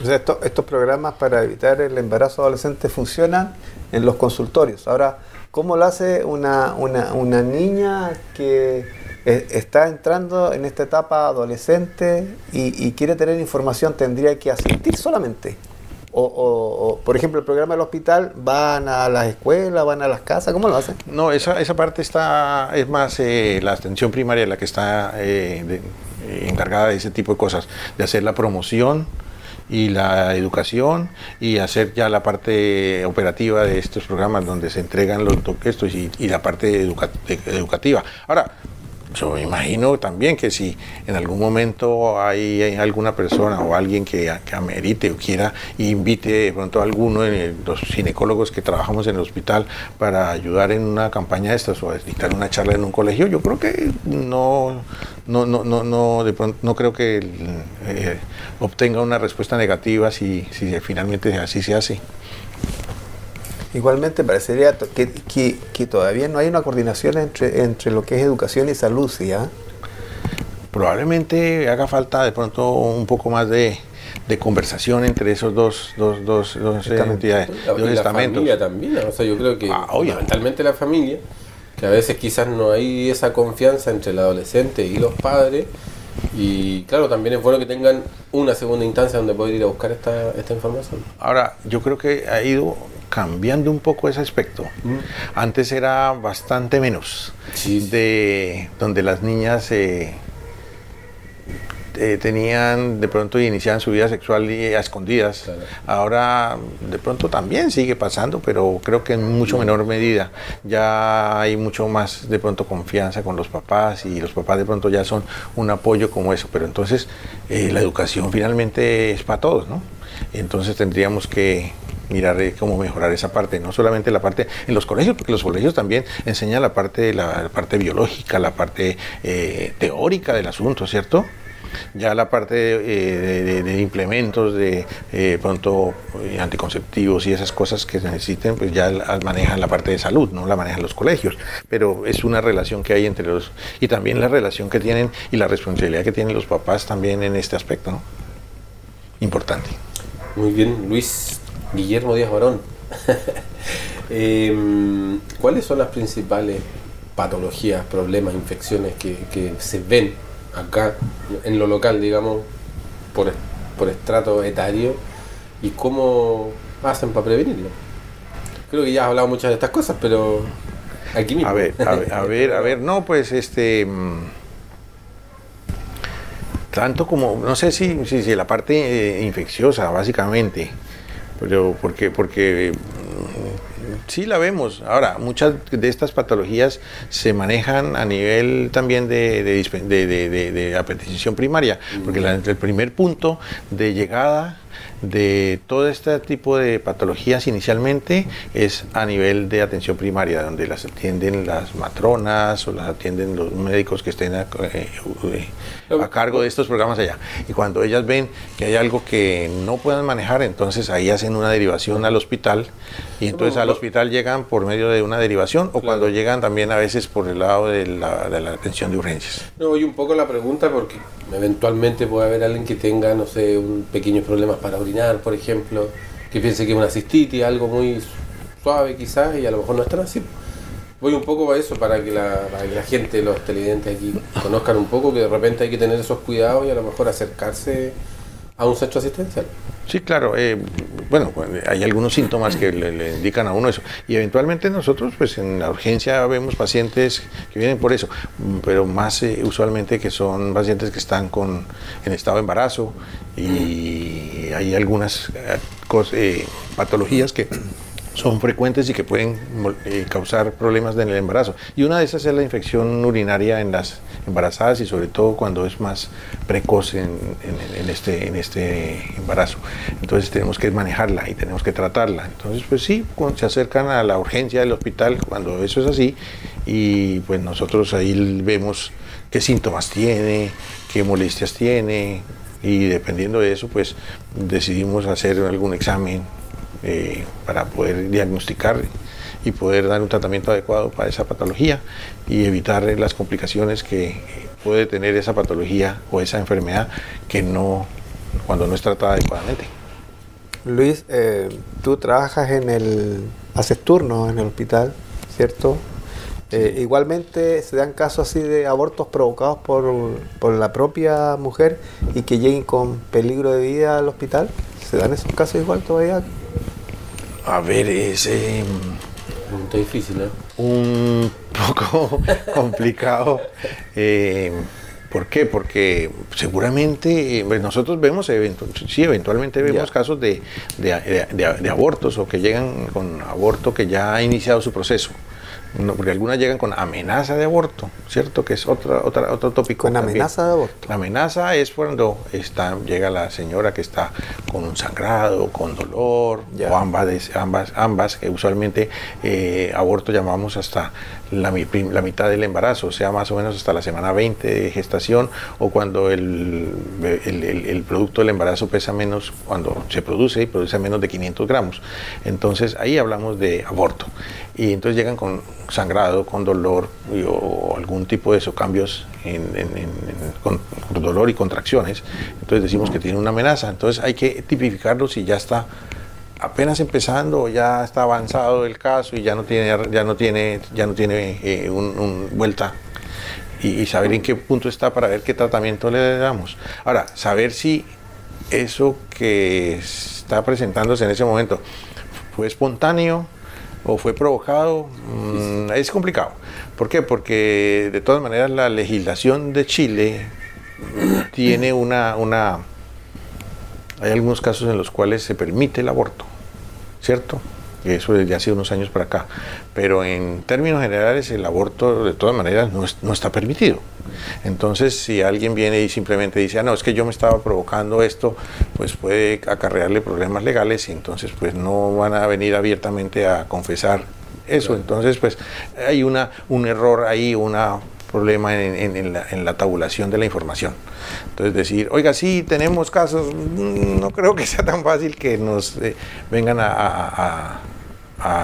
O sea, estos programas para evitar el embarazo adolescente funcionan en los consultorios. Ahora, ¿cómo lo hace una niña que está entrando en esta etapa adolescente y quiere tener información? ¿Tendría que asistir solamente? O, por ejemplo, el programa del hospital, ¿van a las escuelas, van a las casas? ¿Cómo lo hacen? No, esa parte es más la atención primaria la que está encargada de ese tipo de cosas, de hacer la promoción y la educación, y hacer ya la parte operativa de estos programas donde se entregan los estos y la parte educativa. Ahora, yo me imagino también que si en algún momento hay alguna persona o alguien que amerite o quiera e invite de pronto a alguno de los ginecólogos que trabajamos en el hospital para ayudar en una campaña de estas o a dictar una charla en un colegio, yo creo que de pronto no creo que obtenga una respuesta negativa si finalmente así se hace. Igualmente parecería que todavía no hay una coordinación entre lo que es educación y salud, ¿sí? Probablemente haga falta de pronto un poco más de conversación entre esos dos entidades, dos la estamentos. Familia también, o sea, yo creo que fundamentalmente la familia, que a veces quizás no hay esa confianza entre el adolescente y los padres, y claro, también es bueno que tengan una segunda instancia donde poder ir a buscar esta información. Ahora, yo creo que ha ido cambiando un poco ese aspecto. Antes era bastante menos, donde las niñas tenían de pronto iniciaban su vida sexual a escondidas. Claro. Ahora de pronto también sigue pasando, pero creo que en mucho menor medida. Ya hay mucho más de pronto confianza con los papás, y los papás de pronto ya son un apoyo como eso. Pero entonces la educación finalmente es para todos, ¿no? Entonces tendríamos que mirar cómo mejorar esa parte, no solamente la parte en los colegios, porque los colegios también enseñan la parte biológica, la parte teórica del asunto, ¿cierto? Ya la parte de implementos de pronto anticonceptivos y esas cosas que se necesiten, pues ya manejan la parte de salud, no la manejan los colegios, pero es una relación que hay entre los, y también la relación que tienen y la responsabilidad que tienen los papás también en este aspecto, ¿no? Importante. Muy bien, Luis Guillermo Díaz Barón. ¿Cuáles son las principales patologías, problemas, infecciones que se ven acá en lo local, digamos, por estrato etario, y cómo hacen para prevenirlo? Creo que ya has hablado muchas de estas cosas, pero aquí mismo. A ver, no, pues tanto como, no sé si la parte infecciosa, básicamente, pero porque sí la vemos. Ahora, muchas de estas patologías se manejan a nivel también de atención primaria, porque el primer punto de llegada de todo este tipo de patologías inicialmente es a nivel de atención primaria, donde las atienden las matronas o las atienden los médicos que estén a cargo de estos programas allá. Y cuando ellas ven que hay algo que no pueden manejar, entonces ahí hacen una derivación al hospital, y entonces al hospital llegan por medio de una derivación, o cuando llegan también a veces por el lado de la atención de urgencias. No, y un poco la pregunta, porque eventualmente puede haber alguien que tenga, no sé, pequeños problemas para orinar, por ejemplo, que piense que es una cistitis, algo muy suave quizás, y a lo mejor no es tan así. Voy un poco para eso, para que la gente, los televidentes aquí, conozcan un poco que de repente hay que tener esos cuidados y a lo mejor acercarse a un centro asistencial. Sí, claro. Bueno, hay algunos síntomas que le indican a uno eso. Y eventualmente nosotros, pues en la urgencia vemos pacientes que vienen por eso, pero más usualmente que son pacientes que están en estado de embarazo, y hay algunas patologías que son frecuentes y que pueden causar problemas en el embarazo. Y una de esas es la infección urinaria en las embarazadas, y sobre todo cuando es más precoz en este embarazo. Entonces tenemos que manejarla y tenemos que tratarla. Entonces, pues sí, se acercan a la urgencia del hospital cuando eso es así, y pues nosotros ahí vemos qué síntomas tiene, qué molestias tiene, y dependiendo de eso, pues decidimos hacer algún examen para poder diagnosticar y poder dar un tratamiento adecuado para esa patología y evitar las complicaciones que puede tener esa patología o esa enfermedad cuando no es tratada adecuadamente. Luis, tú trabajas haces turnos en el hospital, ¿cierto? Igualmente se dan casos así de abortos provocados por la propia mujer y que lleguen con peligro de vida al hospital. ¿Se dan esos casos igual todavía? A ver, es Pregunta difícil, ¿eh? un poco complicado. ¿Por qué? Porque seguramente nosotros vemos, eventualmente vemos casos de abortos, o que llegan con aborto que ya ha iniciado su proceso. No, porque algunas llegan con amenaza de aborto, ¿cierto? Que es otro tópico. ¿Con amenaza de aborto? La amenaza es cuando llega la señora que está con un sangrado, con dolor, o ambas, que usualmente aborto llamamos hasta la mitad del embarazo, o sea, más o menos hasta la semana 20 de gestación, o cuando el producto del embarazo pesa menos, cuando se produce menos de 500 gramos. Entonces ahí hablamos de aborto. Y entonces llegan con sangrado, con dolor o algún tipo de esos cambios con dolor y contracciones. Entonces decimos que tiene una amenaza. Entonces hay que tipificarlo si ya está apenas empezando o ya está avanzado el caso y ya no tiene vuelta, y saber en qué punto está para ver qué tratamiento le damos. Ahora, saber si eso que está presentándose en ese momento fue espontáneo o fue provocado, es complicado. ¿Por qué? Porque de todas maneras la legislación de Chile tiene hay algunos casos en los cuales se permite el aborto, ¿cierto? Eso desde hace unos años para acá. Pero en términos generales el aborto de todas maneras no está permitido. Entonces, si alguien viene y simplemente dice, no, es que yo me estaba provocando esto, pues puede acarrearle problemas legales, y entonces pues no van a venir abiertamente a confesar eso. Claro. Entonces, pues hay un error ahí, un problema en la tabulación de la información. Entonces decir, oiga, sí, tenemos casos, no creo que sea tan fácil que nos vengan a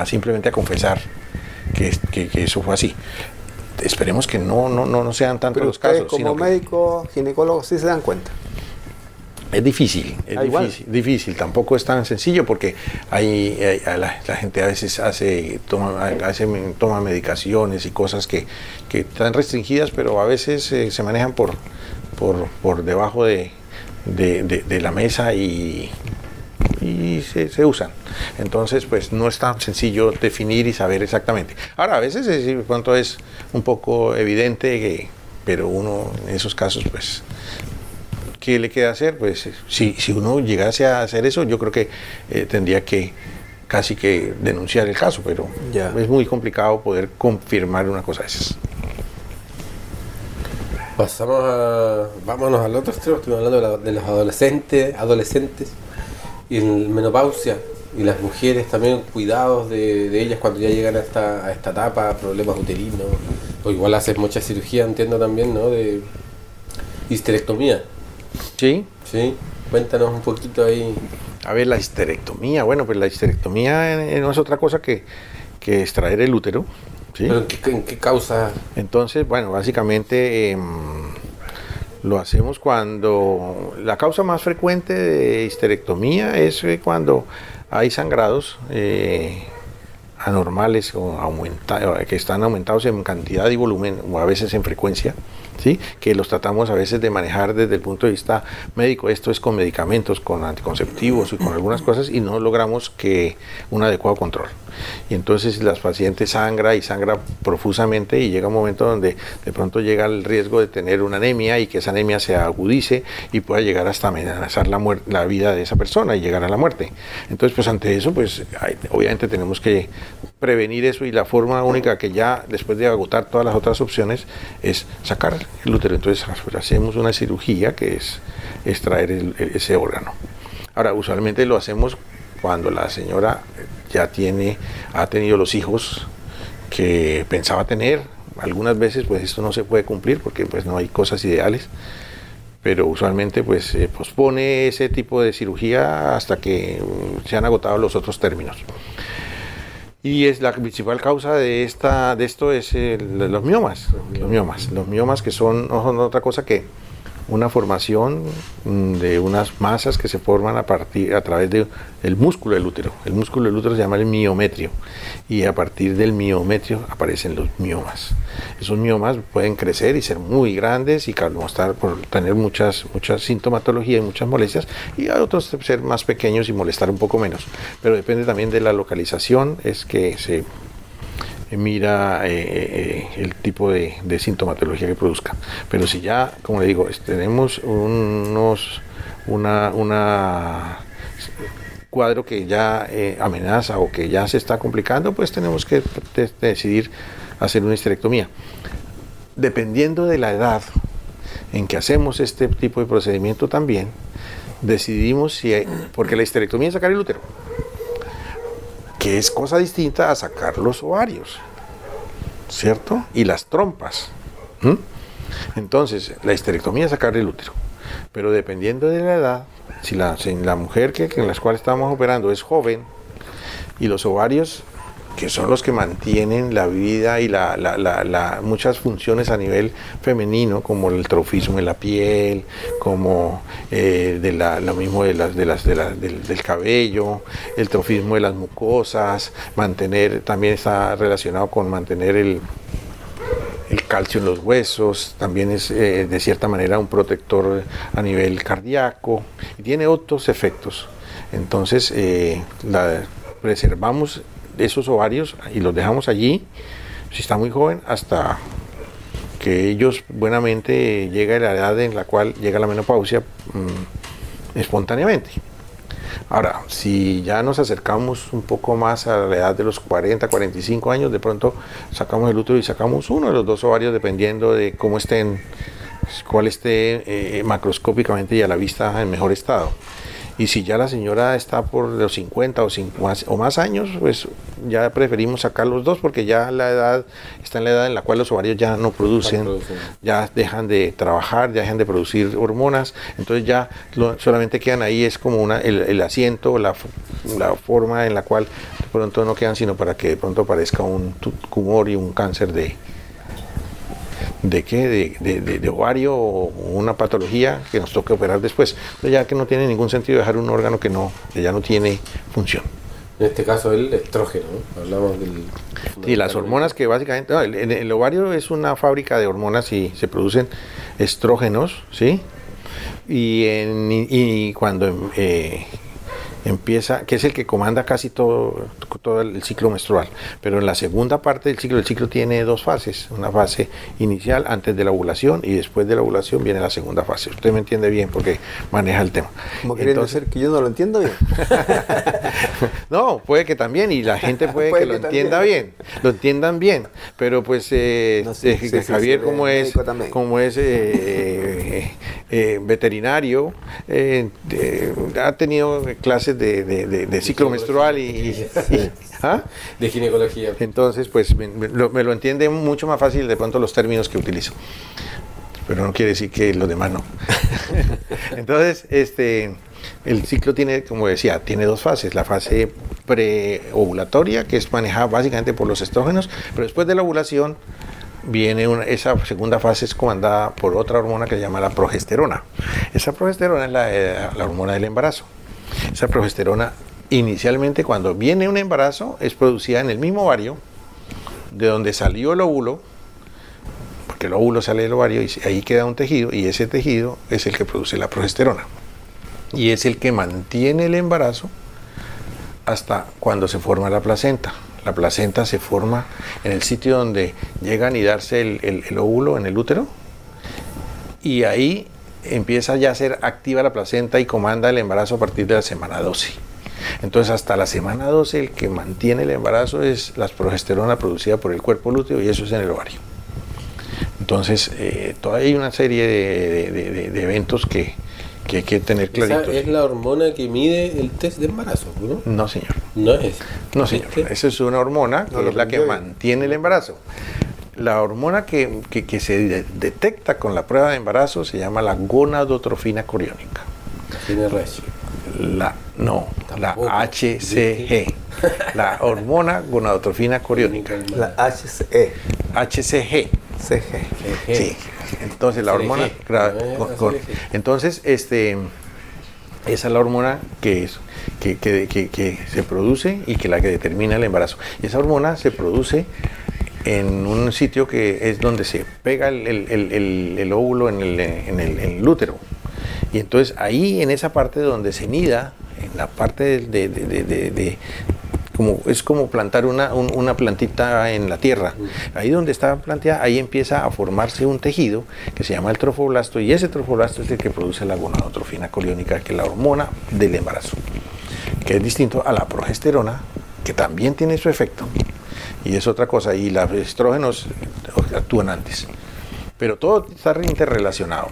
simplemente a confesar que eso fue así. Esperemos que no sean tantos los casos. Como sino médicos, ginecólogos, sí se dan cuenta. Es difícil, difícil, tampoco es tan sencillo, porque la gente a veces toma medicaciones y cosas que están restringidas, pero a veces se manejan por debajo de la mesa y se usan. Entonces, pues no es tan sencillo definir y saber exactamente. Ahora, a veces de pronto es un poco evidente, pero uno en esos casos, pues ¿qué le queda hacer? Pues si uno llegase a hacer eso, yo creo que tendría que casi que denunciar el caso, pero Ya. es muy complicado poder confirmar una cosa de esas. Vámonos al otro extremo. Estuvimos hablando de los adolescentes y el menopausia y las mujeres también, cuidados de ellas cuando ya llegan a esta etapa, problemas uterinos, o igual haces mucha cirugía, entiendo también, ¿no? De histerectomía. Sí. Sí, cuéntanos un poquito ahí. A ver, la histerectomía, bueno, pues la histerectomía no es otra cosa que extraer el útero, ¿sí? ¿Pero en qué causa? Entonces, bueno, básicamente lo hacemos cuando la causa más frecuente de histerectomía es cuando hay sangrados anormales o que están aumentados en cantidad y volumen o a veces en frecuencia, ¿sí? Que los tratamos a veces de manejar desde el punto de vista médico. Esto es con medicamentos, con anticonceptivos y con algunas cosas, y no logramos que un adecuado control. Y entonces las pacientes sangra profusamente, y llega un momento donde de pronto llega el riesgo de tener una anemia y que esa anemia se agudice y pueda llegar hasta amenazar la vida de esa persona y llegar a la muerte. Entonces, pues ante eso, pues obviamente tenemos que prevenir eso, y la forma única que ya después de agotar todas las otras opciones es sacar el útero. Entonces hacemos una cirugía que es extraer ese órgano. Ahora, usualmente lo hacemos cuando la señora ya ha tenido los hijos que pensaba tener. Algunas veces pues esto no se puede cumplir porque pues no hay cosas ideales, pero usualmente pues se pospone ese tipo de cirugía hasta que se han agotado los otros términos. Y es la principal causa de esto es los miomas. Los miomas que no son otra cosa que una formación de unas masas que se forman a través del músculo del útero. El músculo del útero se llama el miometrio, y a partir del miometrio aparecen los miomas. Esos miomas pueden crecer y ser muy grandes y tener muchas sintomatología y muchas molestias, y a otros ser más pequeños y molestar un poco menos. Pero depende también de la localización, es que se mira el tipo de sintomatología que produzca. Pero si ya, como le digo, tenemos una cuadro que ya amenaza o que ya se está complicando, pues tenemos que decidir hacer una histerectomía. Dependiendo de la edad en que hacemos este tipo de procedimiento también, decidimos porque la histerectomía es sacar el útero, que es cosa distinta a sacar los ovarios, ¿cierto? Y las trompas. Entonces, la histerectomía es sacar el útero, pero dependiendo de la edad, si la mujer en la cual estamos operando es joven, y los ovarios, que son los que mantienen la vida y muchas funciones a nivel femenino, como el trofismo de la piel, como lo mismo del cabello, el trofismo de las mucosas, también está relacionado con mantener el calcio en los huesos, también es de cierta manera un protector a nivel cardíaco, y tiene otros efectos. Entonces preservamos esos ovarios y los dejamos allí, si está muy joven, hasta que ellos buenamente llega a la edad en la cual llega la menopausia espontáneamente. Ahora, si ya nos acercamos un poco más a la edad de los 40, 45 años, de pronto sacamos el útero y sacamos uno de los dos ovarios, dependiendo de cuál esté macroscópicamente y a la vista en mejor estado. Y si ya la señora está por los 50 o más años, pues ya preferimos sacar los dos, porque ya está en la edad en la cual los ovarios ya no producen, ya dejan de trabajar, ya dejan de producir hormonas. Entonces ya solamente quedan ahí, es como el asiento, la forma en la cual de pronto no quedan, sino para que de pronto aparezca un tumor y un cáncer de ovario o una patología que nos toque operar después. Entonces ya que no tiene ningún sentido dejar un órgano que ya no tiene función. En este caso el estrógeno, ¿no? Hablamos del... Sí, las hormonas que básicamente... el ovario es una fábrica de hormonas y se producen estrógenos, ¿sí? Y cuando empieza, que es el que comanda casi todo el ciclo menstrual, pero en la segunda parte del ciclo, el ciclo tiene dos fases, una fase inicial antes de la ovulación y después de la ovulación viene la segunda fase. Usted me entiende bien porque maneja el tema. Como queriendo decir que yo no lo entiendo bien. No, puede que también, y la gente puede que lo entienda bien, lo entiendan bien, pero pues No sé, Javier, sí, como es veterinario, ha tenido clases de ciclo menstrual ¿ah? De ginecología. Entonces, pues me lo entiende mucho más fácil de pronto los términos que utilizo. Pero no quiere decir que los demás no. Entonces, el ciclo tiene, como decía, tiene dos fases. La fase preovulatoria, que es manejada básicamente por los estrógenos, pero después de la ovulación viene esa segunda fase es comandada por otra hormona que se llama la progesterona. Esa progesterona es la hormona del embarazo. Esa progesterona inicialmente cuando viene un embarazo es producida en el mismo ovario de donde salió el óvulo, porque el óvulo sale del ovario y ahí queda un tejido y ese tejido es el que produce la progesterona y es el que mantiene el embarazo hasta cuando se forma la placenta. La placenta se forma en el sitio donde llega a anidarse el óvulo en el útero y ahí empieza ya a ser activa la placenta y comanda el embarazo a partir de la semana 12. Entonces hasta la semana 12 el que mantiene el embarazo es la progesterona producida por el cuerpo lúteo y eso es en el ovario. Entonces todavía hay una serie de eventos que hay que tener claritos. ¿Esa es la hormona que mide el test de embarazo, no? No, señor. No es. No, señor. Esa es una hormona que es la que mantiene el embarazo. La hormona que se detecta con la prueba de embarazo se llama la gonadotrofina coriónica. Tiene RH. La HCG. La hormona gonadotrofina coriónica. La HCE. HCG. CG. Sí. Entonces la hormona, entonces esa es la hormona que se produce y que la que determina el embarazo. Y esa hormona se produce en un sitio que es donde se pega el óvulo en el útero. Y entonces ahí en esa parte donde se nida, en la parte es como plantar una plantita en la tierra. Ahí donde está planteada, ahí empieza a formarse un tejido que se llama el trofoblasto y ese trofoblasto es el que produce la gonadotrofina coriónica, que es la hormona del embarazo, que es distinto a la progesterona, que también tiene su efecto y es otra cosa, y los estrógenos actúan antes. Pero todo está interrelacionado.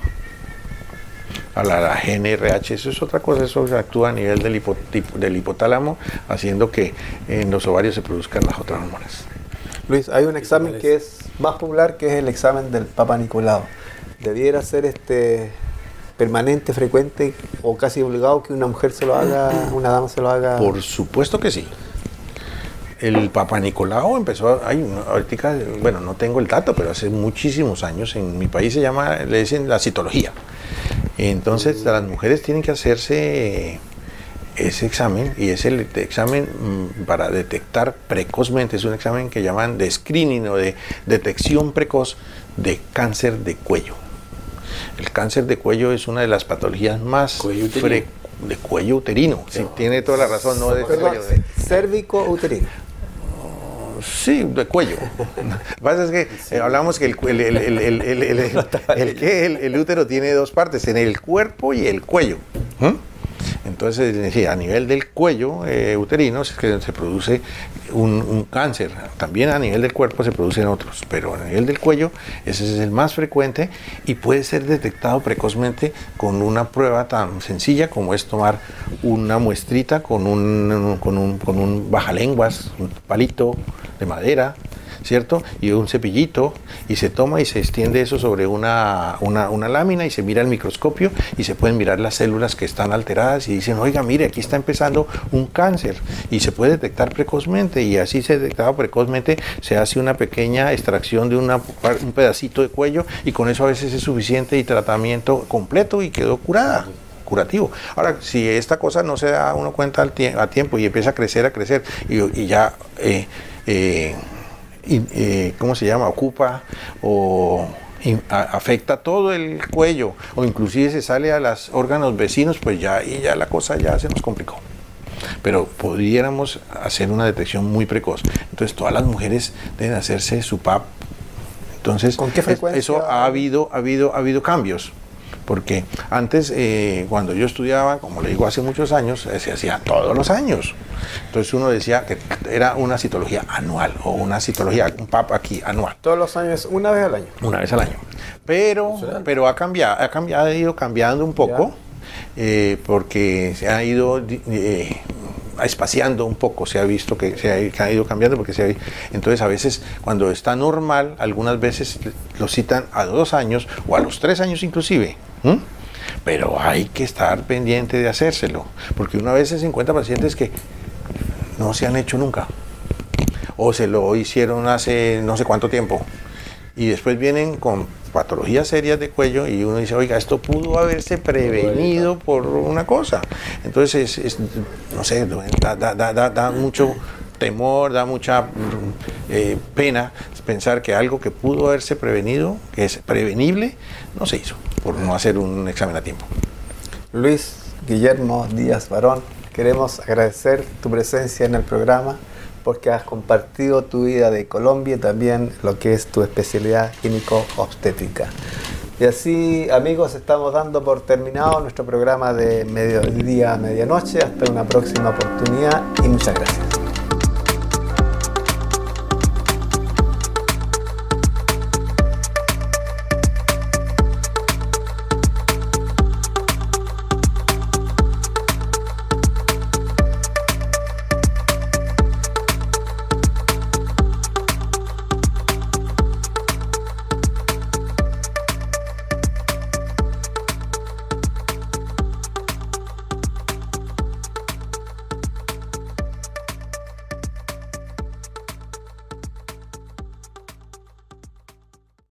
A la GnRH, eso es otra cosa, eso actúa a nivel del hipotálamo, haciendo que en los ovarios se produzcan las otras hormonas. Luis, hay un examen que es más popular, que es el examen del Papa Nicolau. ¿Debiera ser permanente, frecuente o casi obligado que una mujer se lo haga, una dama se lo haga? Por supuesto que sí. El Papa Nicolau empezó, ahorita, bueno, no tengo el dato, pero hace muchísimos años en mi país le dicen la citología. Entonces las mujeres tienen que hacerse ese examen y es el examen para detectar precozmente, es un examen que llaman de screening o de detección precoz de cáncer de cuello. El cáncer de cuello es una de las patologías más de cuello uterino. Sí, tiene toda la razón, no de cuello. ¿Cérvico o uterino? Sí, de cuello. Lo que pasa es que hablamos que el útero tiene dos partes, en el cuerpo y el cuello. Entonces, sí, a nivel del cuello uterino es que se produce un cáncer. También a nivel del cuerpo se producen otros, pero a nivel del cuello ese es el más frecuente y puede ser detectado precozmente con una prueba tan sencilla como es tomar una muestrita con un bajalenguas, un palito de madera, ¿cierto? Y un cepillito, y se toma y se extiende eso sobre una lámina y se mira el microscopio y se pueden mirar las células que están alteradas y dicen, oiga, mire, aquí está empezando un cáncer y se puede detectar precozmente, y así se detectado precozmente se hace una pequeña extracción de un pedacito de cuello y con eso a veces es suficiente y tratamiento completo y quedó curativo. Ahora, si esta cosa no se da uno cuenta a tiempo y empieza a crecer y ya ¿cómo se llama? Ocupa o afecta todo el cuello o inclusive se sale a los órganos vecinos, pues ya la cosa ya se nos complicó. pero pudiéramos hacer una detección muy precoz. Entonces todas las mujeres deben hacerse su PAP. Entonces, ¿con qué frecuencia? Eso ha habido cambios. Porque antes, cuando yo estudiaba, como le digo, hace muchos años, se hacía todos los años. Entonces uno decía que era una citología anual o una citología, un PAP aquí anual. Todos los años, una vez al año. Una vez al año. Pero ha ido cambiando un poco, porque se ha ido espaciando un poco, se ha visto que ha ido cambiando, porque entonces a veces cuando está normal, algunas veces lo citan a 2 años o a los 3 años inclusive. Pero hay que estar pendiente de hacérselo, porque una vez se encuentra pacientes que no se han hecho nunca, o se lo hicieron hace no sé cuánto tiempo, y después vienen con patologías serias de cuello y uno dice, oiga, esto pudo haberse prevenido por una cosa. Entonces, no sé, da mucho temor, da mucha pena pensar que algo que pudo haberse prevenido, que es prevenible, no se hizo por no hacer un examen a tiempo. Luis Guillermo Díaz Barón, queremos agradecer tu presencia en el programa, porque has compartido tu vida de Colombia y también lo que es tu especialidad gíneco-obstétrica. Y así, amigos, estamos dando por terminado nuestro programa de mediodía a medianoche. Hasta una próxima oportunidad y muchas gracias.